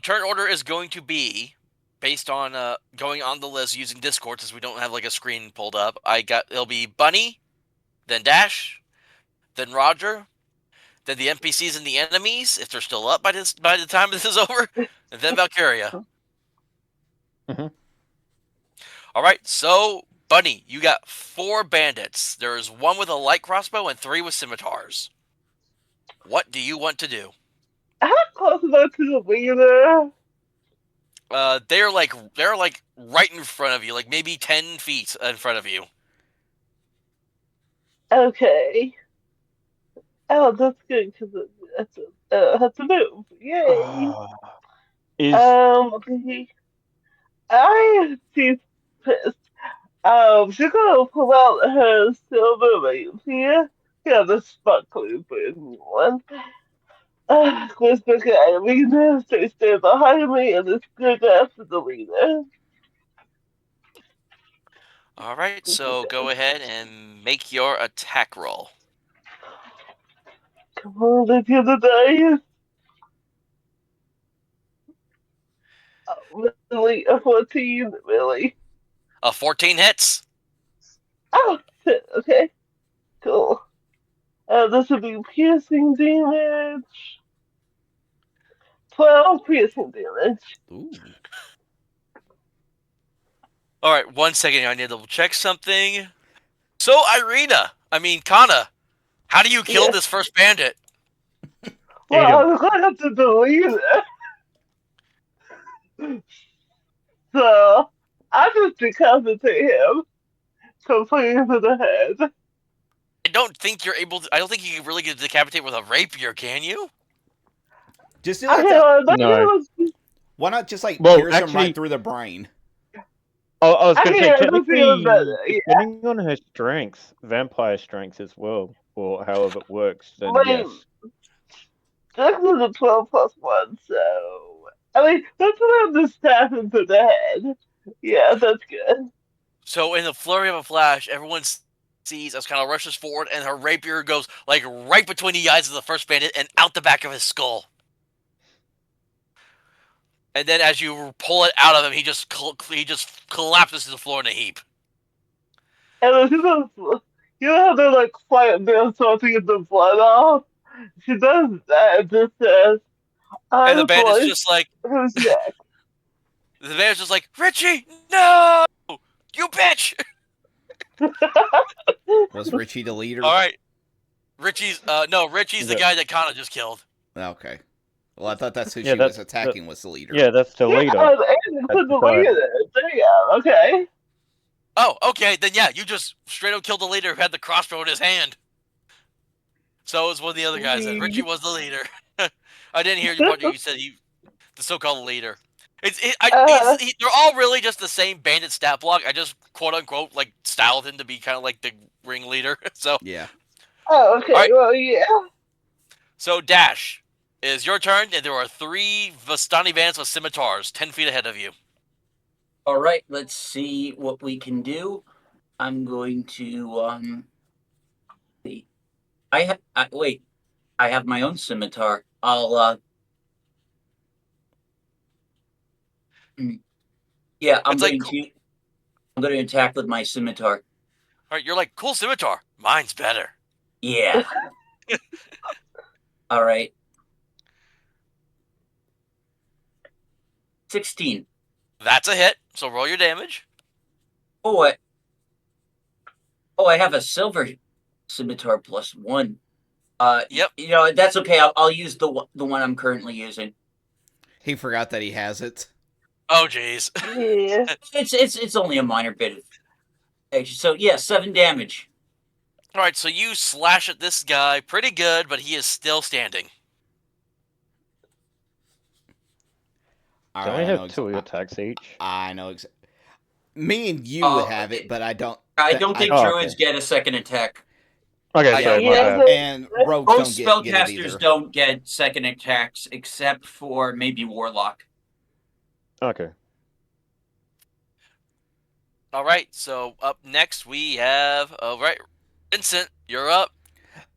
turn order is going to be based on going on the list using Discord, since we don't have like a screen pulled up. It'll be Bunny, then Dash, then Roger, then the NPCs and the enemies if they're still up by the time this is over, and then Valkiria. Mhm. All right, so Bunny, you got 4 bandits. There's 1 with a light crossbow and 3 with scimitars. What do you want to do? How close am I to the leader? They're like right in front of you, like maybe 10 feet in front of you. Okay. Oh, that's good because that's a move. Yay. Is Okay. She's pissed. She's gonna pull out her silver rapier. Yeah, the sparkly blue one. Whisper to Irina, stay behind me, and it's good after the leader. All right, so go ahead and make your attack roll. Come on, let's get the dice. Oh, really? A 14? Really? 14 hits. Oh, shit. Okay. Cool. This would be piercing damage. 12 piercing damage. Ooh. All right, 1 second. I need to double check something. So Kannah, how do you kill Yes. this first bandit? Well, Eat 'em. I was going to have to delete it. So, I just decapitate him completely to the head. I don't think you're able to. I don't think you can really get decapitated with a rapier, can you? Just do Okay, that. well, No. Why not just like Well, pierce him actually- right through the brain? I was going to say, I don't technically, feel better. Yeah. depending on her strength, vampire strength as well, or however it works, then Wait. yes. This is a 12 plus 1, so. I mean, that's around the staff into the head. Yeah, that's good. So in the flurry of a flash, everyone sees as Kannah rushes forward, and her rapier goes like right between the eyes of the first bandit and out the back of his skull. And then as you pull it out of him, he just collapses to the floor in a heap. And then she does, you know how they're like quiet there so to get the blood off? She does that and just says, And the I'm bandit's going just like, who's next? the bandit's just like, Richie, no, you bitch. Was Richie the leader? All right, Richie's the Yeah. guy that Kannah just killed. Okay. Well, I thought that's who Yeah, she was that- attacking was the leader. Yeah, that's the leader. Yeah, and put the That's leader. There you go. Okay. Oh, okay, then yeah, you just straight up killed the leader who had the crossbow in his hand. So it was one of the other guys. Then Richie was the leader. I didn't hear you. But you said the so-called leader. They're all really just the same bandit stat block. I just quote unquote like styled him to be kind of like the ringleader. So Yeah. Oh, okay. All right. Well, yeah. So Dash, it is your turn, and there are 3 Vistani bandits with scimitars 10 feet ahead of you. All right, let's see what we can do. I'm going to wait. Wait. I have my own scimitar. Yeah, I'm It's like, going to attack with my scimitar. all right, you're like, cool scimitar. Mine's better. Yeah. All right. 16. That's a hit. So roll your damage. Oh, I have a silver scimitar +1. Yep. That's okay. I'll use the one I'm currently using. He forgot that he has it. Oh, jeez. Yeah. It's only a minor bit of extra. So yeah, 7 damage. All right, so you slash at this guy pretty good, but he is still standing. All Don't right, we I have know 2 attacks each? I know exactly. Me and you have it, but I don't. I don't think Oh, druids okay. get a second attack. Okay, sorry, my Yeah, bad. And rogues Most don't get it spellcasters either. don't get second attacks, except for maybe warlock. Okay. All right, so up next we have, Vincent, you're up.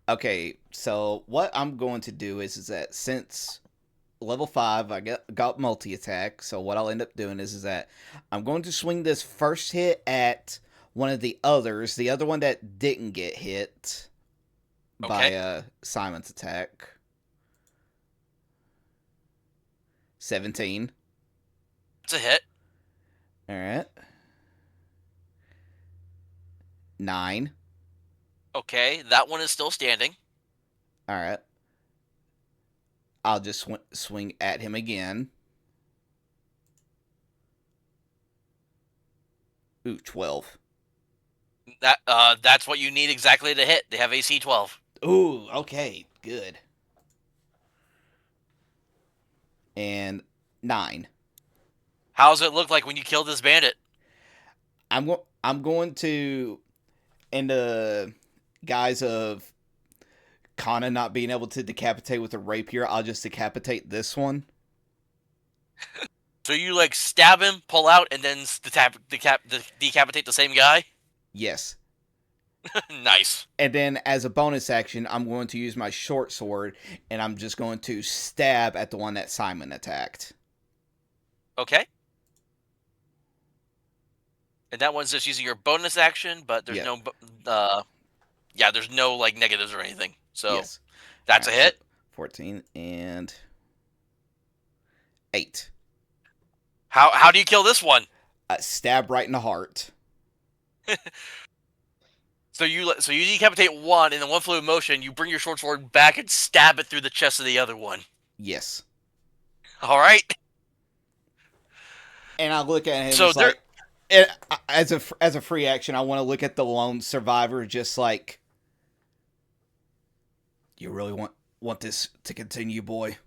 Okay, so what I'm going to do is that since level 5 I got multi-attack, so what I'll end up doing is that I'm going to swing this first hit at one of the others, the other one that didn't get hit by Simon's attack. 17. It's a hit. Alright. 9. Okay, that one is still standing. Alright. I'll just swing at him again. Ooh, 12. That's what you need exactly to hit. They have AC 12. Ooh, okay, good. And 9. How's it look like when you kill this bandit? I'm going to, in the guise of Kannah not being able to decapitate with a rapier, I'll just decapitate this one. So you like stab him, pull out, and then decapitate the same guy? Yes. Nice. And then as a bonus action, I'm going to use my short sword, and I'm just going to stab at the one that Simon attacked. Okay. And that one's just using your bonus action, but there's there's no like negatives or anything. So yes. That's right, a hit. So 14 and 8. How do you kill this one? Stab right in the heart. So you decapitate one, and in one fluid motion, you bring your short sword back and stab it through the chest of the other one. Yes. All right. And I look at him. So it's like, as a free action, I want to look at the lone survivor, just like, you really want this to continue, boy?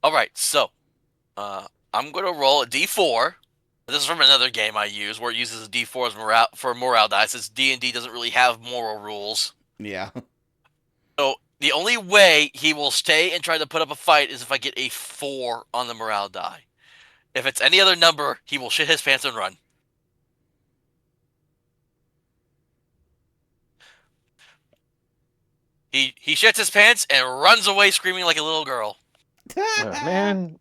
All right. So, I'm gonna roll a D4. This is from another game I use where it uses a D4 as morale dice. Since D&D doesn't really have moral rules. Yeah. So the only way he will stay and try to put up a fight is if I get a 4 on the morale die. If it's any other number, he will shit his pants and run. He shits his pants and runs away screaming like a little girl. Oh, man,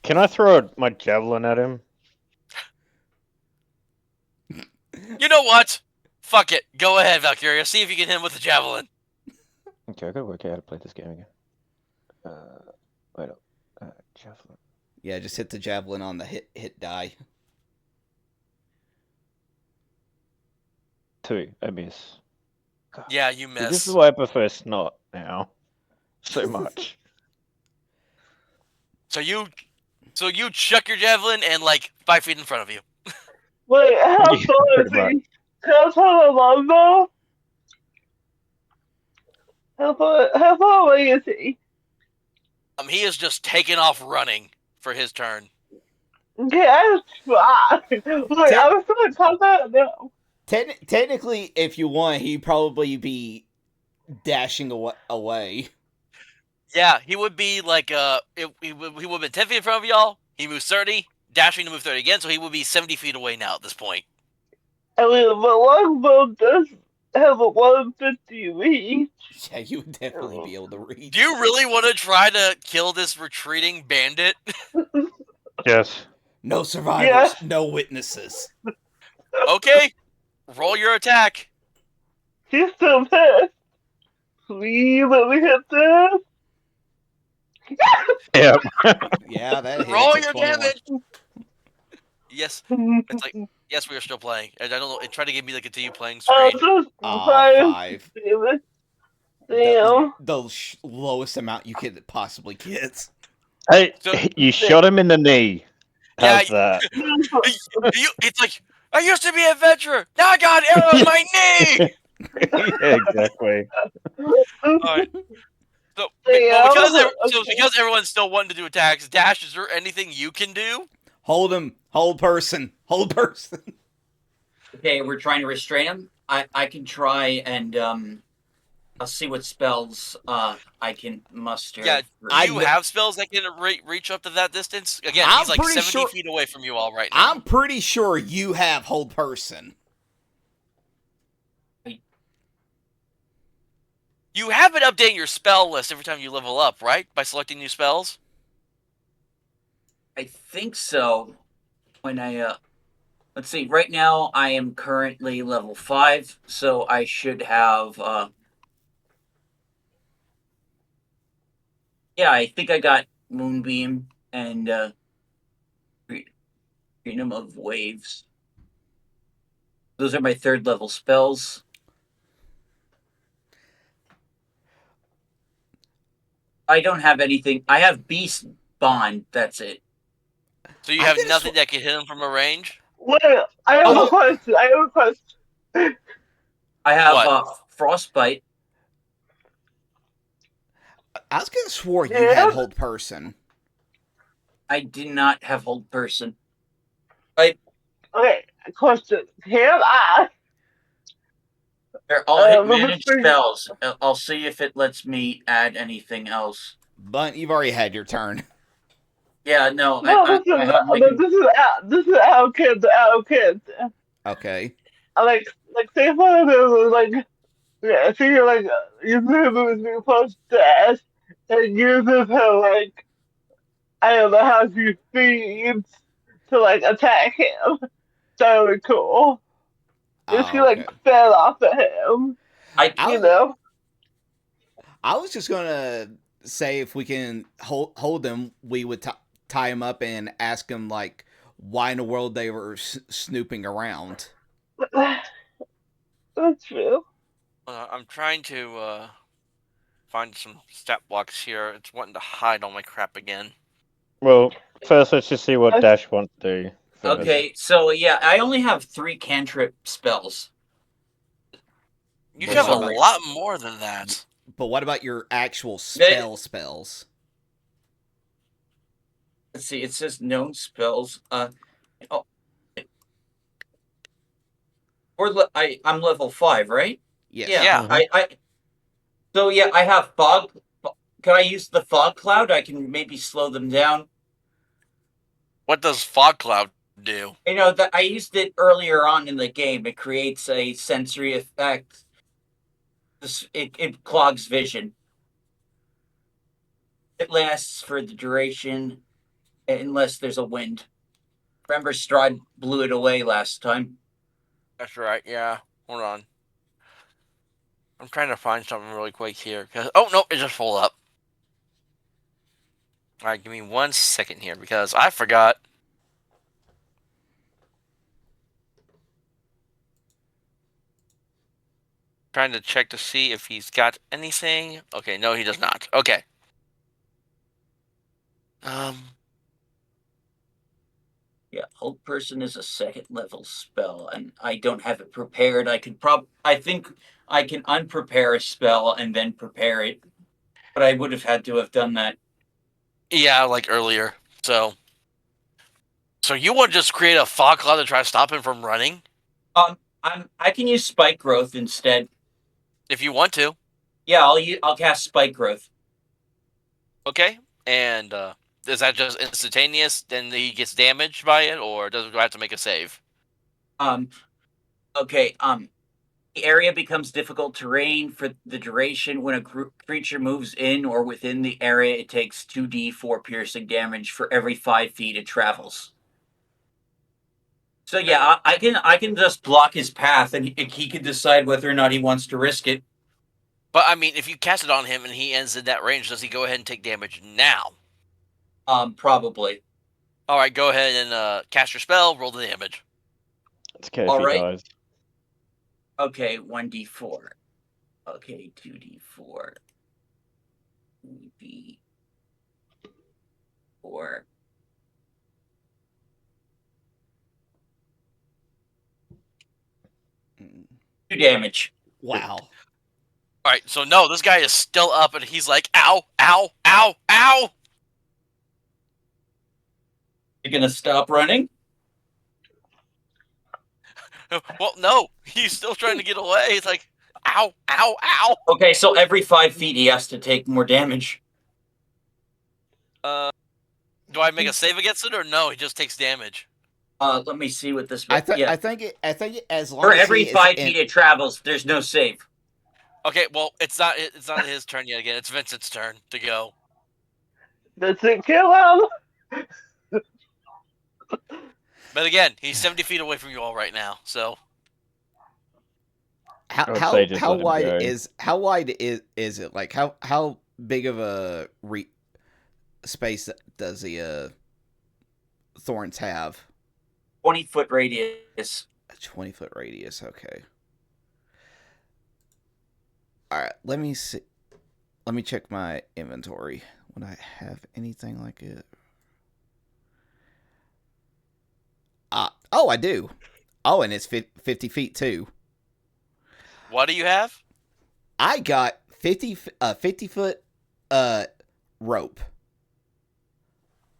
can I throw my javelin at him? You know what? Fuck it. Go ahead, Valkiria. See if you can hit him with the javelin. Okay, I gotta work out how to play this game again. Wait up. Javelin. Yeah, just hit the javelin on the hit die. 2, I miss. God. Yeah, you See, miss. this is why I prefer Snot now. So much. So you chuck your javelin and like 5 feet in front of you. Wait, how Yeah, tall is pretty much. he? How tall am I, though? How far away is he? He is just taking off running for his turn. Okay, I try. Like, I was gonna talk about no. Technically, if you want, he'd probably be dashing away. Yeah, he would be like he would have been 10 feet in front of y'all. He moves 30, dashing to move 30 again, so he would be 70 feet away now at this point. I mean, my longbow does have a 150 reach. Yeah, you would definitely be able to reach. Do you really want to try to kill this retreating bandit? Yes. No survivors, Yes. no witnesses. Okay, roll your attack. He's so pissed. Please let me hit this. Yeah. Yeah, that hits. Roll at your 21. damage. Yes, it's like yes, we are still playing. I don't know. It tried to give me the continue playing screen. Just Five. Damn it. Damn. The lowest amount you could possibly get. Hey, So- you shot him in the knee. Yeah, How's that? It's like I used to be an adventurer. Now I got an arrow in my knee. Yeah, exactly. All right. So, Damn. because everyone's still wanting to do attacks, Dash, is there anything you can do? Hold him. Hold person. Hold person. Okay, we're trying to restrain him. I can try and I'll see what spells I can muster. Yeah, I you kn- have spells that can reach up to that distance. Again, I'm he's like pretty 70 sure- feet away from you all right now. I'm pretty sure you have hold person. You have been updating your spell list every time you level up, right? By selecting new spells? I think so. When I let's see, right now I am currently level 5, so I should have yeah, I think I got Moonbeam and Freedom of Waves. Those are my 3rd level spells. I don't have anything. I have Beast Bond, that's it. So you I have could've nothing sw- that can hit him from a range? Wait, I have a question. I have What? Frostbite. I was gonna swore you Yeah? had hold person. I did not have Hold Person. Okay, question. Can I? Here, I'll hit let me manage think. spells. I'll see if it lets me add anything else. But you've already had your turn. Yeah, no, No, I have like this is our kids. Okay. Like say if one of them was like, yeah, so you're like, you moves being close dash, and uses her like, I don't know how she feeds to like attack him. So really cool. If she like Okay. fell off of him, I you know. I was just gonna say if we can hold them, we would tie him up and ask him like why in the world they were snooping around. That's true. I'm trying to find some stat blocks here. It's wanting to hide all my crap again. Well, first let's just see what Dash wants to do. First. Okay, so yeah, I only have 3 cantrip spells. You But have a what about- lot more than that. But what about your actual spells? Let's see, it says known spells. Oh, I'm level 5, right? Yes. Yeah. So yeah, I have fog. Can I use the fog cloud? I can maybe slow them down. What does fog cloud do? You know that I used it earlier on in the game. It creates a sensory effect. It clogs vision. It lasts for the duration, unless there's a wind. Remember, Strahd blew it away last time. That's right, yeah. Hold on. I'm trying to find something really quick here. Oh, no, it just pulled up. Alright, give me 1 second here because I forgot. Trying to check to see if he's got anything. Okay, no, he does not. Okay. Yeah, Hold Person is a 2nd level spell, and I don't have it prepared. I think I can unprepare a spell and then prepare it, but I would have had to have done that. Yeah, like earlier. So you want to just create a fog cloud to try to stop him from running? I can use Spike Growth instead. If you want to. Yeah, I'll cast Spike Growth. Okay. And is that just instantaneous? Then he gets damaged by it, or do I have to make a save? Okay. The area becomes difficult terrain for the duration. When a creature moves in or within the area, it takes 2d4 piercing damage for every 5 feet it travels. So yeah, I can just block his path, and he can decide whether or not he wants to risk it. But I mean, if you cast it on him and he ends in that range, does he go ahead and take damage now? Probably. All right, go ahead and cast your spell. Roll the damage. It's okay if he dies. Okay, 1d4. Okay, 2d4. 2d4. Two damage. Wow. All right, so no, this guy is still up, and he's like, ow, ow, ow, ow. You're gonna stop running? Well, no, he's still trying to get away. It's like, ow, ow, ow. Okay, so every 5 feet he has to take more damage. Do I make a save against it, or no? He just takes damage. Let me see what this. I think as long for as every he 5 feet it travels, there's no save. Okay, well, it's not his turn yet. Again, it's Vincent's turn to go. Does it kill him? But again, he's 70 feet away from you all right now. So how wide is it? Like how big of a space does the thorns have? 20-foot radius. A 20-foot radius. Okay. All right. Let me see. Let me check my inventory. Would I have anything like it? Oh, I do. Oh, and it's 50 feet too. What do you have? I got 50 foot rope. What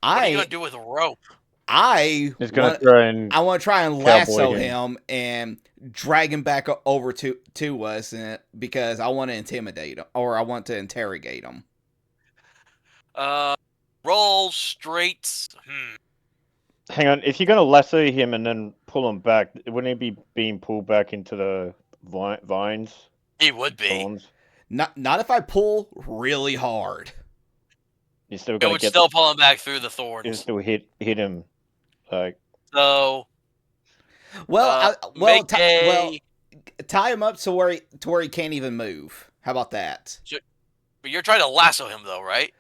are you gonna do with a rope? I want to try and lasso him and drag him back over to us, because I want to intimidate him, or I want to interrogate him. Roll straight. Hang on, if you're going to lasso him and then pull him back, wouldn't he be being pulled back into the vines? He would be. Thorns? Not if I pull really hard. You still it would still pull him back through the thorns. You still hit him, like. So. Well, tie him up to where he can't even move. How about that? But you're trying to lasso him, though, right?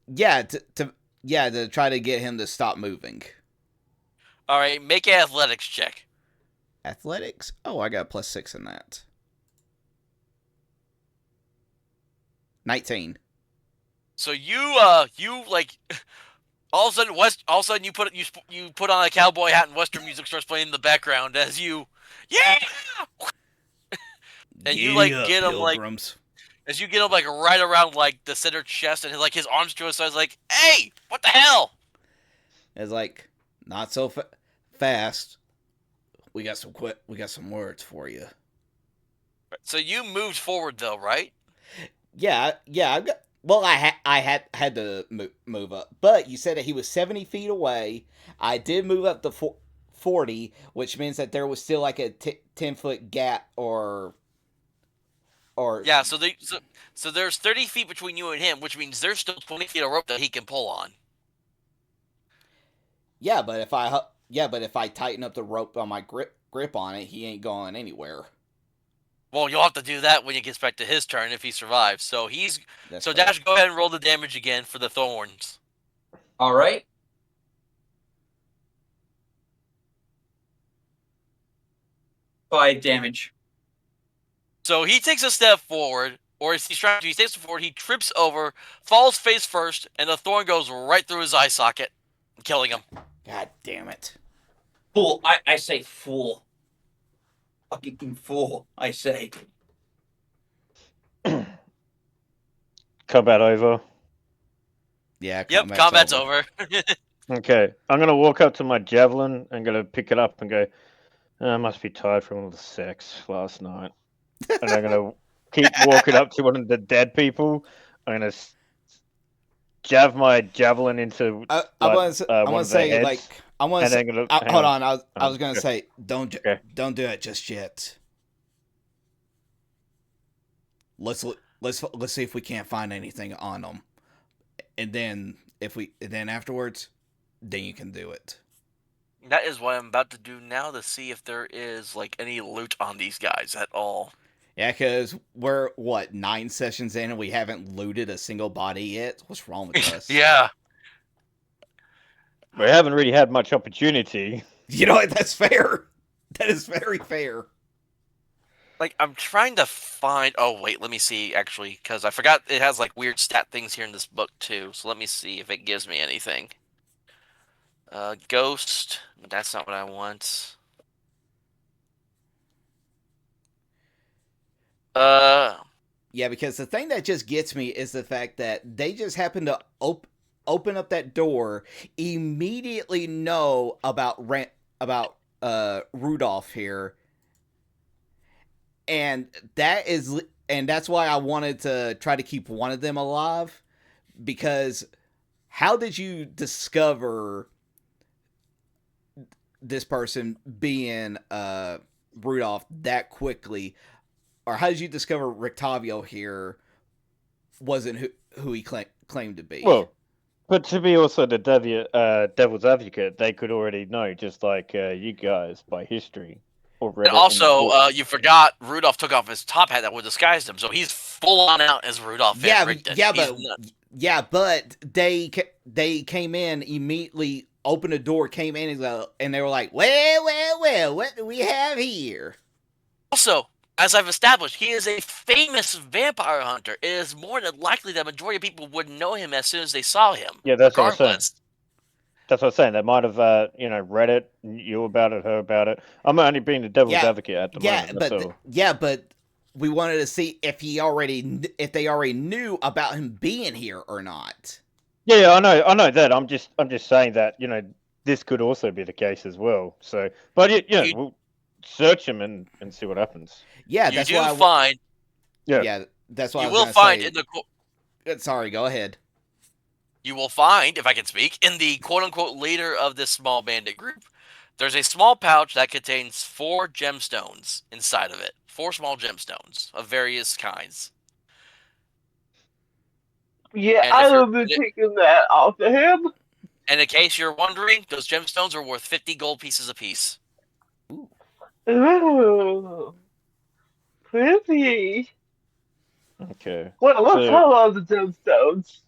Yeah, to try to get him to stop moving. All right, make an athletics check. Athletics? Oh, I got +6 in that. 19. So you like all of a sudden you put on a cowboy hat and Western music starts playing in the background as you and you like get him pilgrims. As you get him like right around like the center chest and his arms to his side, like, hey, what the hell? It's like, not so fast. We got some words for you. So you moved forward though, right? Yeah. I had to move up, but you said that he was 70 feet away. I did move up to 40, which means that there was still like a 10-foot gap, or yeah. So there's 30 feet between you and him, which means there's still 20 feet of rope that he can pull on. Yeah, but if I tighten up the rope on my grip on it, he ain't going anywhere. Well, you'll have to do that when it gets back to his turn if he survives. So Dash, go ahead and roll the damage again for the thorns. All right. Five damage. So he takes a step forward, or as he takes a step forward, he trips over, falls face first, and the thorn goes right through his eye socket, killing him. God damn it. Fool. I say fool. Fucking fool, I say. Combat over. Yeah, Yep, combat's combat's over. over. Okay, I'm gonna walk up to my javelin. I'm gonna pick it up and go. I must be tired from all the sex last night. And I'm gonna keep walking up to one of the dead people. I'm gonna jab my javelin into I like want to. I one want of to their say heads, like I want and to say. then gonna hang Hold on. on. I was gonna Okay. say Okay. don't do it just yet. Let's see if we can't find anything on them, and then afterwards, then you can do it. That is what I'm about to do now to see if there is like any loot on these guys at all. Yeah, because we're what 9 sessions in and we haven't looted a single body yet. What's wrong with us? Yeah. We haven't really had much opportunity. You know what? That's fair. That is very fair. Like, I'm trying to find. Oh, wait, let me see, actually, because I forgot it has, like, weird stat things here in this book, too. So let me see if it gives me anything. Ghost. But that's not what I want. Yeah, because the thing that just gets me is the fact that they just happen to open up that door, immediately know about Rudolph here, and that's why I wanted to try to keep one of them alive. Because how did you discover this person being Rudolph that quickly? Or how did you discover Rictavio here wasn't who he claimed to be? Well, but to be also the devil's advocate, they could already know, just like you guys, by history. Or read and it in the also, book. you forgot Rudolph took off his top hat that would disguise him, so he's full on out as Rudolph Van Richten. But they came in immediately, opened the door, came in, and they were like, well, what do we have here? Also, as I've established, he is a famous vampire hunter. It is more than likely that the majority of people would know him as soon as they saw him. Yeah, that's what I'm saying. regardless. That's what I'm saying. They might have, read it, knew about it, heard about it. I'm only being the devil's advocate at the moment. That's all. But we wanted to see if they already knew about him being here or not. Yeah, I know that. I'm just saying that this could also be the case as well. So, but we'll search him and see what happens. Yeah, You that's do why. find. Yeah, that's why You I was will gonna find say. in the. Sorry, go ahead. You will find, if I can speak, in the quote-unquote leader of this small bandit group, there's a small pouch that contains 4 gemstones inside of it. 4 small gemstones of various kinds. Yeah, And I if you're, would be taking that off of him. and in case you're wondering, those gemstones are worth 50 gold pieces apiece. Ooh, pretty. Okay. What's So, all of the gemstones?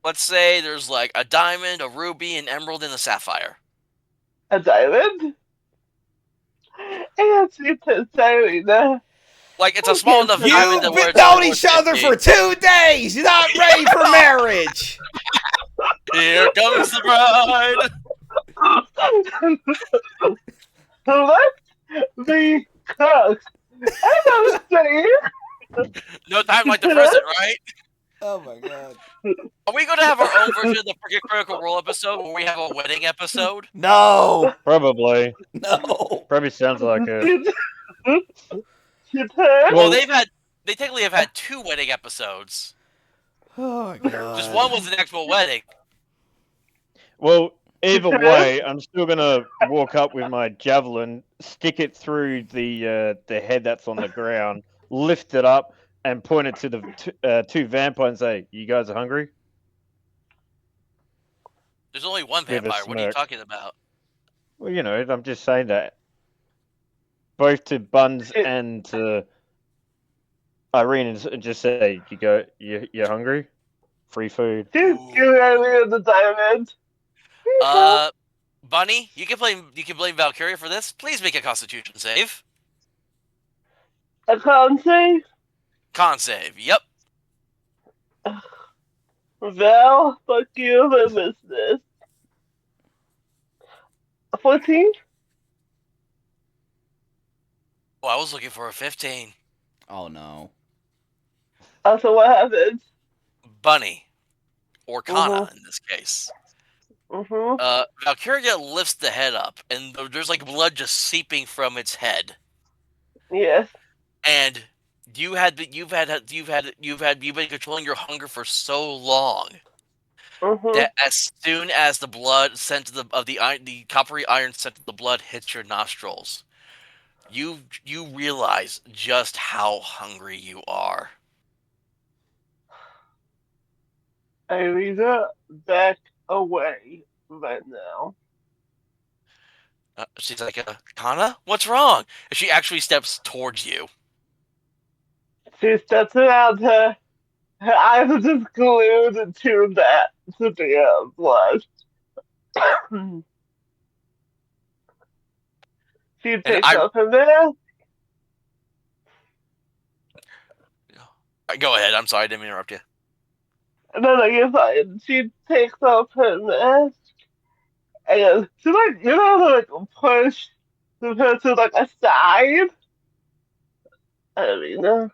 Let's say there's like a diamond, a ruby, an emerald, and a sapphire. A diamond? And it's saying Like, it's a small enough diamond that You've where been it's knowing worth each other 50. for 2 days. You're not ready for marriage. Here comes the bride. Let me cook. I don't say No time like the present, right? Oh my god. Are we going to have our own version of the Forget Critical Role episode where we have a wedding episode? No. probably No. sounds like it. Well, they technically have had 2 wedding episodes. Oh my god. Just one was an actual wedding. Well, either way, I'm still gonna walk up with my javelin, stick it through the head that's on the ground, lift it up, and point it to the 2 vampires and say, "You guys are hungry?" There's only one With a vampire. What are you smirk. talking about? Well, I'm just saying that. Both to Buns and to Irene, and just say, "You're hungry? Free food." Dude, you got the diamond. Bunny, you can blame Valkiria for this. Please make a Constitution save. A con save? Con save. Yep. Val, fuck you, I missed this. 14? Oh, I was looking for a 15. Oh no. So what happens? Bunny, or Kannah Mm-hmm. in this case. Mm-hmm. Valkyria lifts the head up, and there's like blood just seeping from its head. Yes. And you've been controlling your hunger for so long Mm-hmm. that as soon as the blood sent to the coppery iron scent of the blood hits your nostrils, you realize just how hungry you are. Irina, back away right now. She's like, Kannah, what's wrong? And she actually steps towards you. She steps around her. Her eyes are just glued to that, to the blood. She And takes off her mask. go ahead. I'm sorry, I didn't interrupt you. No, you're fine. She takes off her mask. And she like, like push the person like aside. Irina,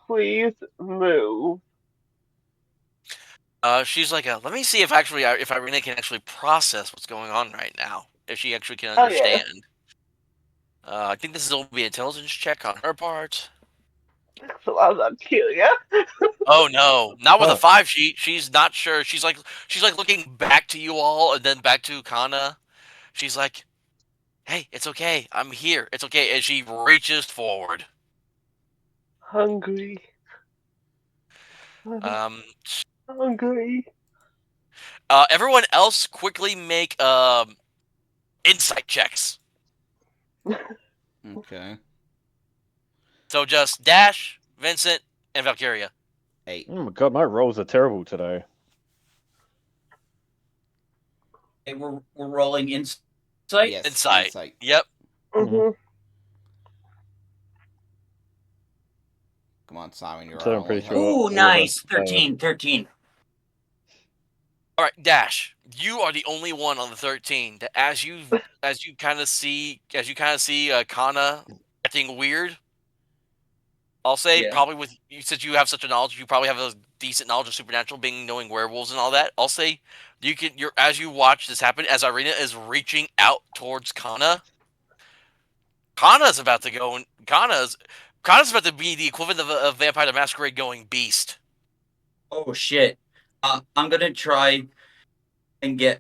please move. She's like, let me see if Irina can actually process what's going on right now. If she actually can Oh yeah. understand. I think this will be an intelligence check on her part. So I'm not kill ya. Oh no, not with a Oh. 5. She's not sure. She's like looking back to you all and then back to Kannah. She's like, "Hey, it's okay. I'm here. It's okay." And she reaches forward. Hungry. Um, Hungry. everyone else quickly make insight checks. Okay. So just Dash, Vincent, and Valkyria. 8. Oh my god, my rolls are terrible today. Okay, we're rolling insight. Yes. Insight. Yep. Mm-hmm. Come on, Simon. You're So our I'm pretty only sure. hope. Ooh, all of nice. us, 13, 13. All right, Dash. You are the only one on the 13 that as you kind of see Kannah acting weird. I'll say Yeah. probably with you, since you have such a knowledge, you probably have a decent knowledge of supernatural, knowing werewolves and all that. I'll say as you watch this happen, as Irina is reaching out towards Kannah. Kannah's about to go, and Kannah's about to be the equivalent of a Vampire the Masquerade going beast. Oh shit. I'm gonna try and get.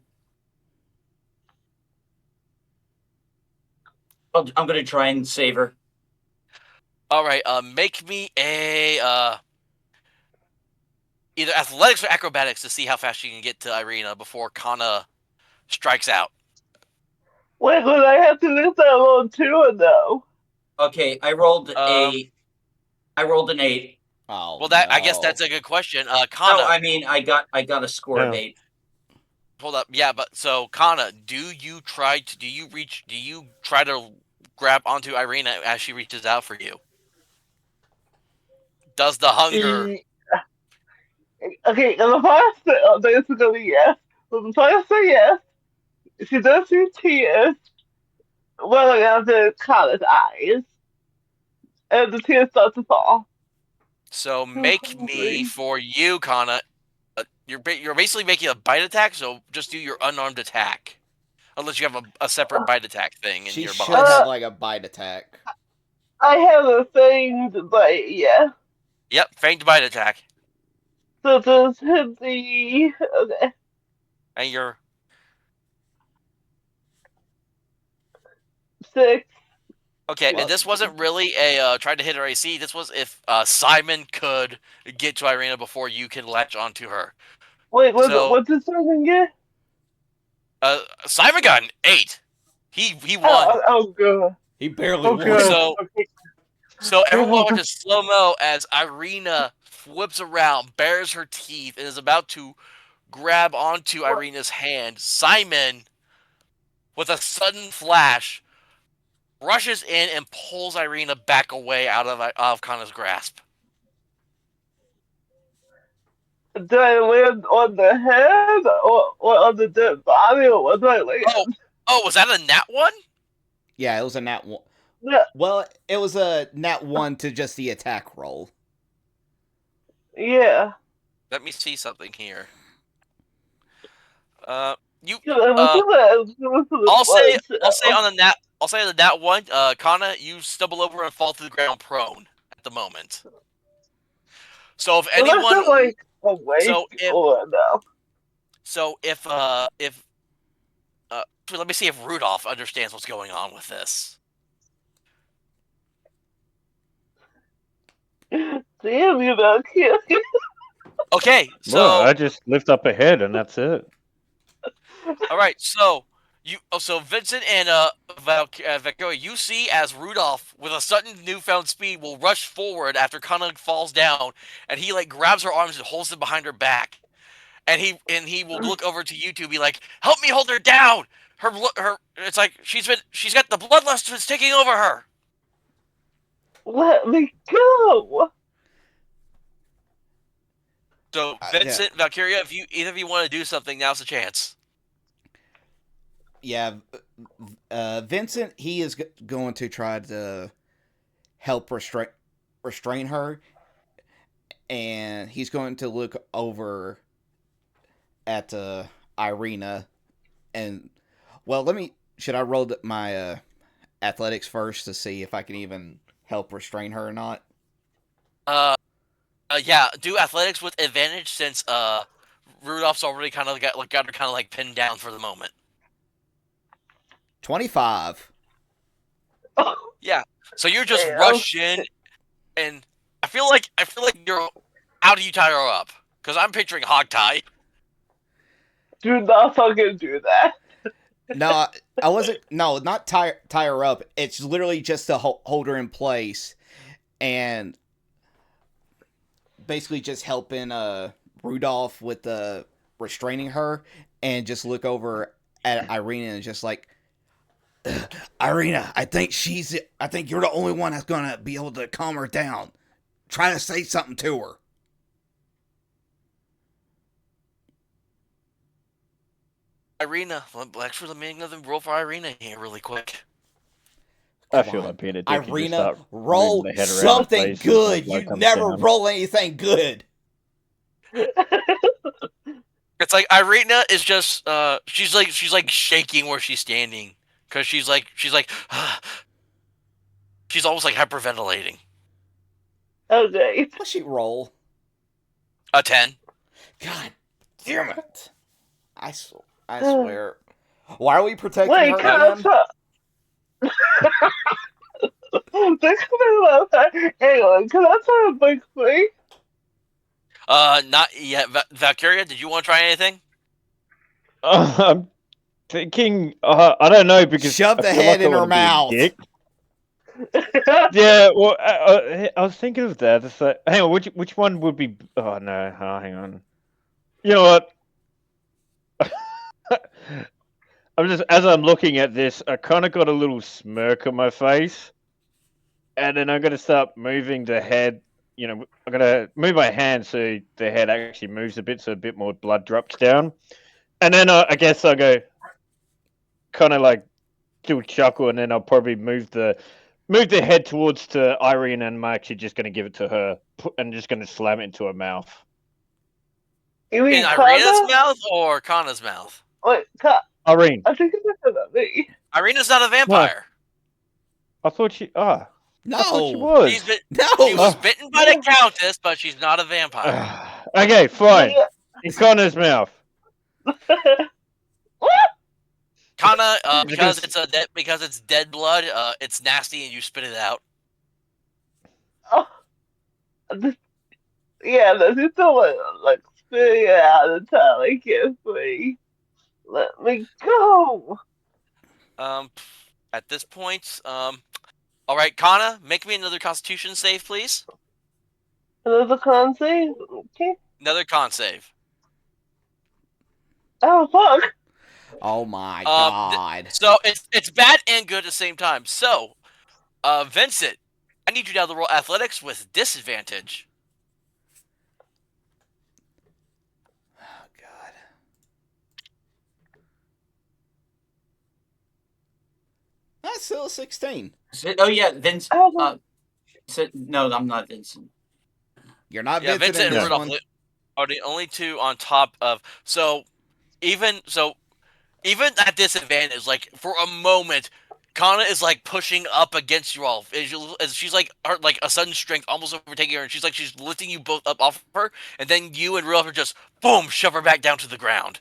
I'm gonna try and save her. All right, make me a either athletics or acrobatics to see how fast you can get to Irina before Kannah strikes out. Wait, would I have to miss that roll too or no? Okay, I rolled an 8. Oh, Well, no. I guess that's a good question. No, Kannah, I mean I got a score of Yeah. 8. hold up. Yeah, but so Kannah, do you try to grab onto Irina as she reaches out for you? Does the hunger? Okay, the first say, basically yes. So the first say yes. She does see tears welling out of Kana's eyes. And the tears start to fall. So I'm make me hungry. for you, Kannah. You're basically making a bite attack, so just do your unarmed attack, unless you have a separate bite attack thing in She your should bonus. have like a bite attack. I have a thing, but yeah. Yep, feigned bite attack, So just hit the okay. and you're 6. okay. And this wasn't really a try to hit her AC. This was if Simon could get to Irina before you can latch onto her. Wait, So what's this thing again? Simon got an 8. He won. Oh, good. He barely Oh, won. good. So Okay. so everyone went to slow mo as Irina flips around, bares her teeth, and is about to grab onto Irina's hand. Simon, with a sudden flash, rushes in and pulls Irina back away out of Kannah's grasp. Do I land on the head or on the dead body or what do I land? Oh, Oh, was that a nat one? Yeah, it was a nat 1. Yeah, Well, it was a nat 1 to just the attack roll. yeah. Let me see something here. You. I'll say on the nat 1. Kannah, you stumble over and fall to the ground prone at the moment. So if Well, that's anyone, not like a waste so if or no. so if let me see if Rudolph understands what's going on with this. Damn, you not kidding. Okay, Well, so I just lift up a head and that's it. all right, so Vincent and Valkiria, you see as Rudolph, with a sudden newfound speed, will rush forward after Kannah falls down, and he like grabs her arms and holds them behind her back, and he will look over to you two, be like, "Help me hold her down. Her, it's like she's got the bloodlust that's taking over her." Let me go. So Yeah. Vincent, Valkyria, if either of you want to do something, now's the chance. Yeah, Vincent, he is going to try to help restrain her, and he's going to look over at Irina, and well, should I roll my athletics first to see if I can even help restrain her or not? Yeah, do athletics with advantage since Rudolph's already kind of got her kind of like pinned down for the moment. 25. Yeah, so you just Damn. rush in, and I feel like you're. How do you tie her up? Because I'm picturing hog tie. Do not fucking do that. No, I wasn't. No, not tie her up. It's literally just to hold her in place, and basically just helping Rudolph with restraining her, and just look over at Irina and just like, Irina, I think you're the only one that's gonna be able to calm her down. Try to say something to her. Irina, actually, let me roll for Irina here really quick. I feel like being a dick and just Irina, start roll moving the head around her something face as good. the blood You comes never down. roll anything good. It's like Irina is just she's like shaking where she's standing because she's like she's almost like hyperventilating. Okay. What's she roll? A 10. God damn it! I swear. Why are we protecting Wait, her can I again? talk? This Hang on, can I talk quickly? Not yet. Valkyria, did you want to try anything? I'm thinking, I don't know because Shove I the feel head like I in her want to be a mouth. dick. Yeah, well, I was thinking of that. It's like, hang on, which one would be? Oh no, hang on. You know what? I'm just as I'm looking at this, I kind of got a little smirk on my face, and then I'm gonna start moving the head. You know, I'm gonna move my hand so the head actually moves a bit, so a bit more blood drops down, and then I guess I'll go kind of like still chuckle, and then I'll probably move the head towards to Irene, and I'm actually just gonna give it to her, and just gonna slam it into her mouth. You In mean Irina's Kannah? mouth or Kanna's mouth? Wait, Irene, I think it's about me. Irina's not a what? vampire. I thought she. I thought she No, was. She no. was bitten by the Countess, but she's not a vampire. Okay, fine. Yeah. In Connor's mouth. Kannah, Because because it's dead blood, it's nasty and you spit it out. Oh, yeah, that's just the one. Like, spitting it out of the time. I can't breathe. Let me go. At this point, all right, Kannah, make me another Constitution save, please. Another con save? Okay. Another con save. Oh, fuck. Oh my god. So it's bad and good at the same time. So, Vincent, I need you now to roll athletics with disadvantage. Oh god. that's still a 16. Oh yeah, Vince. Oh, No, I'm not Vincent. You're not Yeah, Vincent Vincent in and this Rudolph one. are the only two on top of. Even so, even at disadvantage, like for a moment, Kannah is like pushing up against you all. As she's like a sudden strength almost overtaking her, and she's lifting you both up off of her, and then you and Rudolph are just boom, shove her back down to the ground.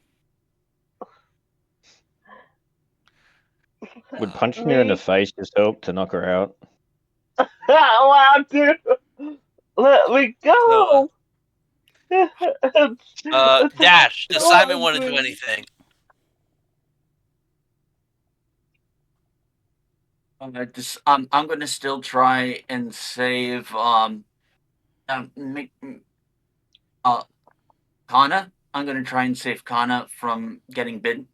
Would punching her in the face just help to knock her out? wow, dude. Let me So, go. It's Dash, does Simon so want to do ugly. anything? I'm gonna still try and save make, Kannah. I'm gonna try and save Kannah from getting bitten.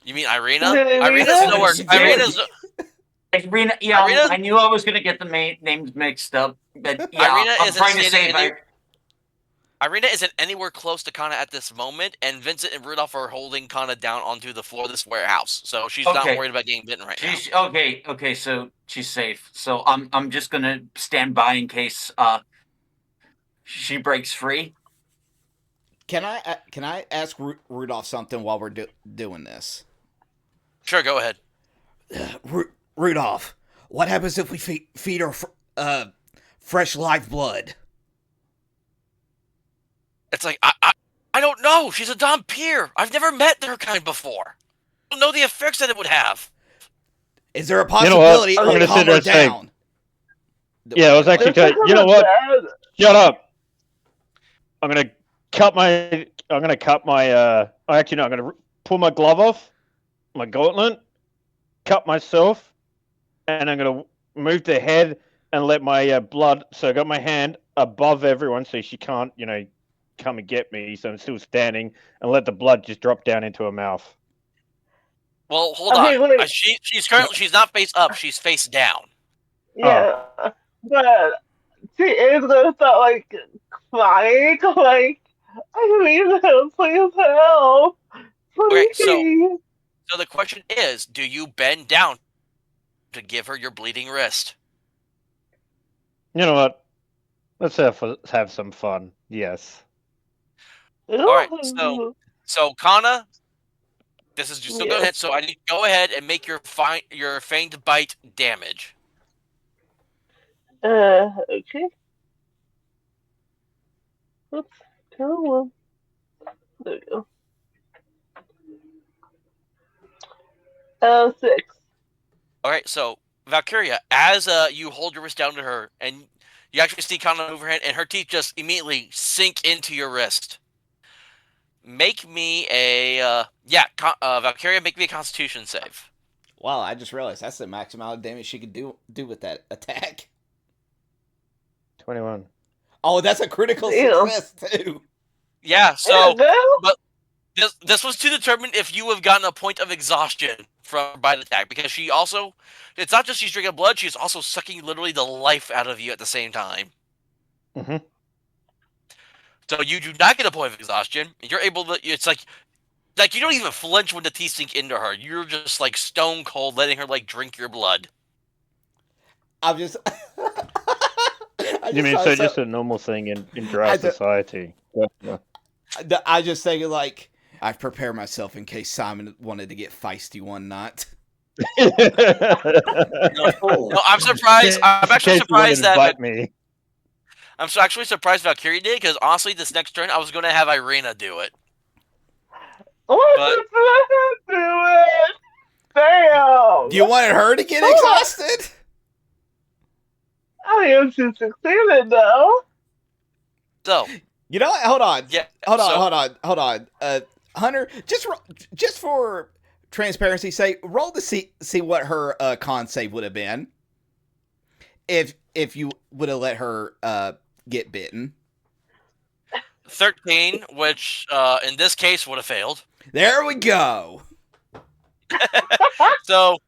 You mean Irina? Irina's Irina? nowhere. Irina's Irina, yeah, Irina- I knew I was gonna get the names mixed up, but yeah, Irina I'm isn't trying to standing save. Irina isn't anywhere close to Kannah at this moment, and Vincent and Rudolph are holding Kannah down onto the floor of this warehouse, so she's not Okay. worried about getting bitten right now. She's okay. Okay, so she's safe. So I'm just gonna stand by in case she breaks free. Can I ask Rudolph something while we're doing this? Sure, go ahead. Rudolph, what happens if we feed her fresh live blood? It's like I don't know. She's a Dhampir. I've never met their kind before. I don't know the effects that it would have. Is there a possibility I'm it'll gonna calm sit there her and say- down? Yeah, I was actually going. You know what? Shut up. I'm gonna cut my. Actually, no. I'm gonna pull my glove off, my gauntlet, cut myself, and I'm gonna move the head and let my blood. So I got my hand above everyone, so she can't, come and get me. So I'm still standing, and let the blood just drop down into her mouth. Well, hold Okay, on. wait. She's not face up. She's face down. Yeah, but she is gonna start like crying, like I need help, please help, Okay, please. so the question is, do you bend down to give her your bleeding wrist? You know what? Let's have some fun. Yes. All right, so Kannah, this is just so go Yeah. ahead. So I need to go ahead and make your feigned bite damage. Okay. Oops, come on. There we go. 6. All right, so Valkiria, as you hold your wrist down to her, and you actually see Kannah move her hand, and her teeth just immediately sink into your wrist. Make me a Valkyria, make me a Constitution save. Wow, I just realized that's the max amount of damage she could do with that attack. 21. Oh, that's a critical Damn. success too. Yeah, so Yeah, but this was to determine if you have gotten a point of exhaustion from bite attack, because she also, it's not just she's drinking blood, she's also sucking literally the life out of you at the same time. Mm-hmm. So you do not get a point of exhaustion. You're able to. It's like you don't even flinch when the teeth sink into her. You're just like stone cold, letting her like drink your blood. I'm just. You mean so just a normal thing in dry society? Yeah. I just thinking like I've prepared myself in case Simon wanted to get feisty one night. No, No, I'm surprised. I'm actually surprised that. I'm actually surprised Valkyrie did, because honestly, this next turn I was going to have Irina do it. What do it? Damn! You wanted her to get exhausted? I am she succeeded though. So you know what? Hold on. Yeah. Hold on. Hunter, just for transparency's sake, roll to see what her con save would have been if you would have let her get bitten. 13, which in this case would have failed. There we go. So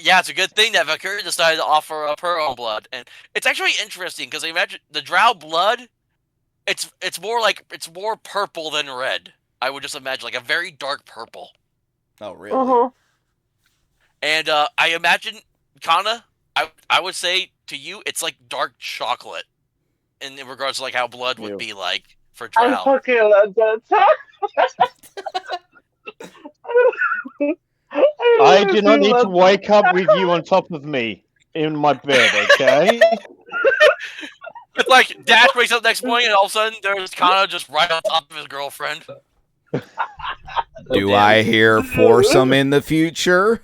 yeah, it's a good thing that Valkyria decided to offer up her own blood, and it's actually interesting because imagine the drow blood. It's more purple than red. I would just imagine like a very dark purple. Oh really? And I imagine, Kannah, I would say to you, it's like dark chocolate in regards to like how blood would Ew. be like for I Drow. fucking love that. I do not need to love wake up with you on top of me in my bed, okay? It's like Dash wakes up next morning and all of a sudden there's Kannah just right on top of his girlfriend. Do damn. I hear foursome in the future?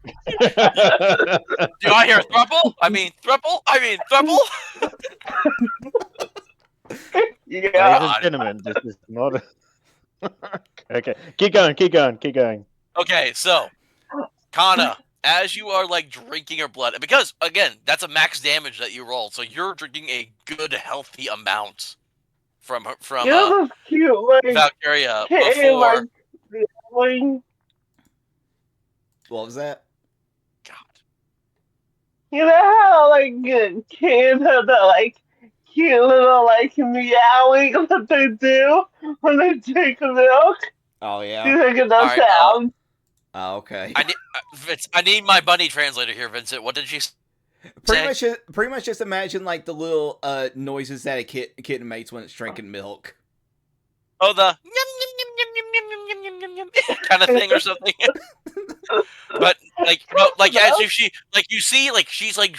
Do I hear thruple? I mean thruple? I mean thruple? Yeah. Ladies and gentlemen, this is not. Okay, keep going. Okay, so Kannah, as you are like drinking her blood, because again, that's a max damage that you roll, so you're drinking a good healthy amount from You know those cute, like, Valkiria kitten, like, before. meowing? What was that? God. You know how, like, kids have that, like, cute little, like, meowing that they do when they drink milk? Oh Do yeah. you think of those All right, sounds? Oh, okay. I need my bunny translator here, Vincent. What did she say? Pretty much just imagine like the little noises that a kitten makes when it's drinking milk. Oh, the kind of thing or something. But like as if you see like she's like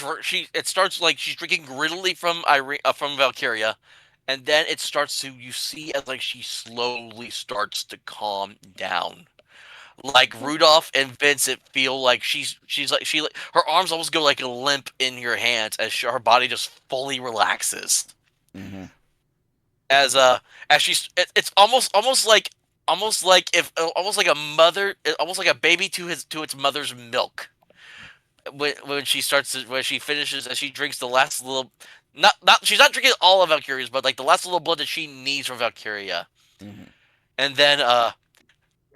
it starts like she's drinking greedily from Valkiria, and then it starts to you see as like she slowly starts to calm down. Like Rudolph and Vincent feel like she's like her arms almost go like a limp in your hands as her body just fully relaxes. Mm-hmm. As it's almost like if almost like a mother, almost like a baby to its mother's milk. When she finishes, as she drinks the last little, not she's not drinking all of Valkyria's, but like the last little blood that she needs from Valkyria. Mm-hmm. And then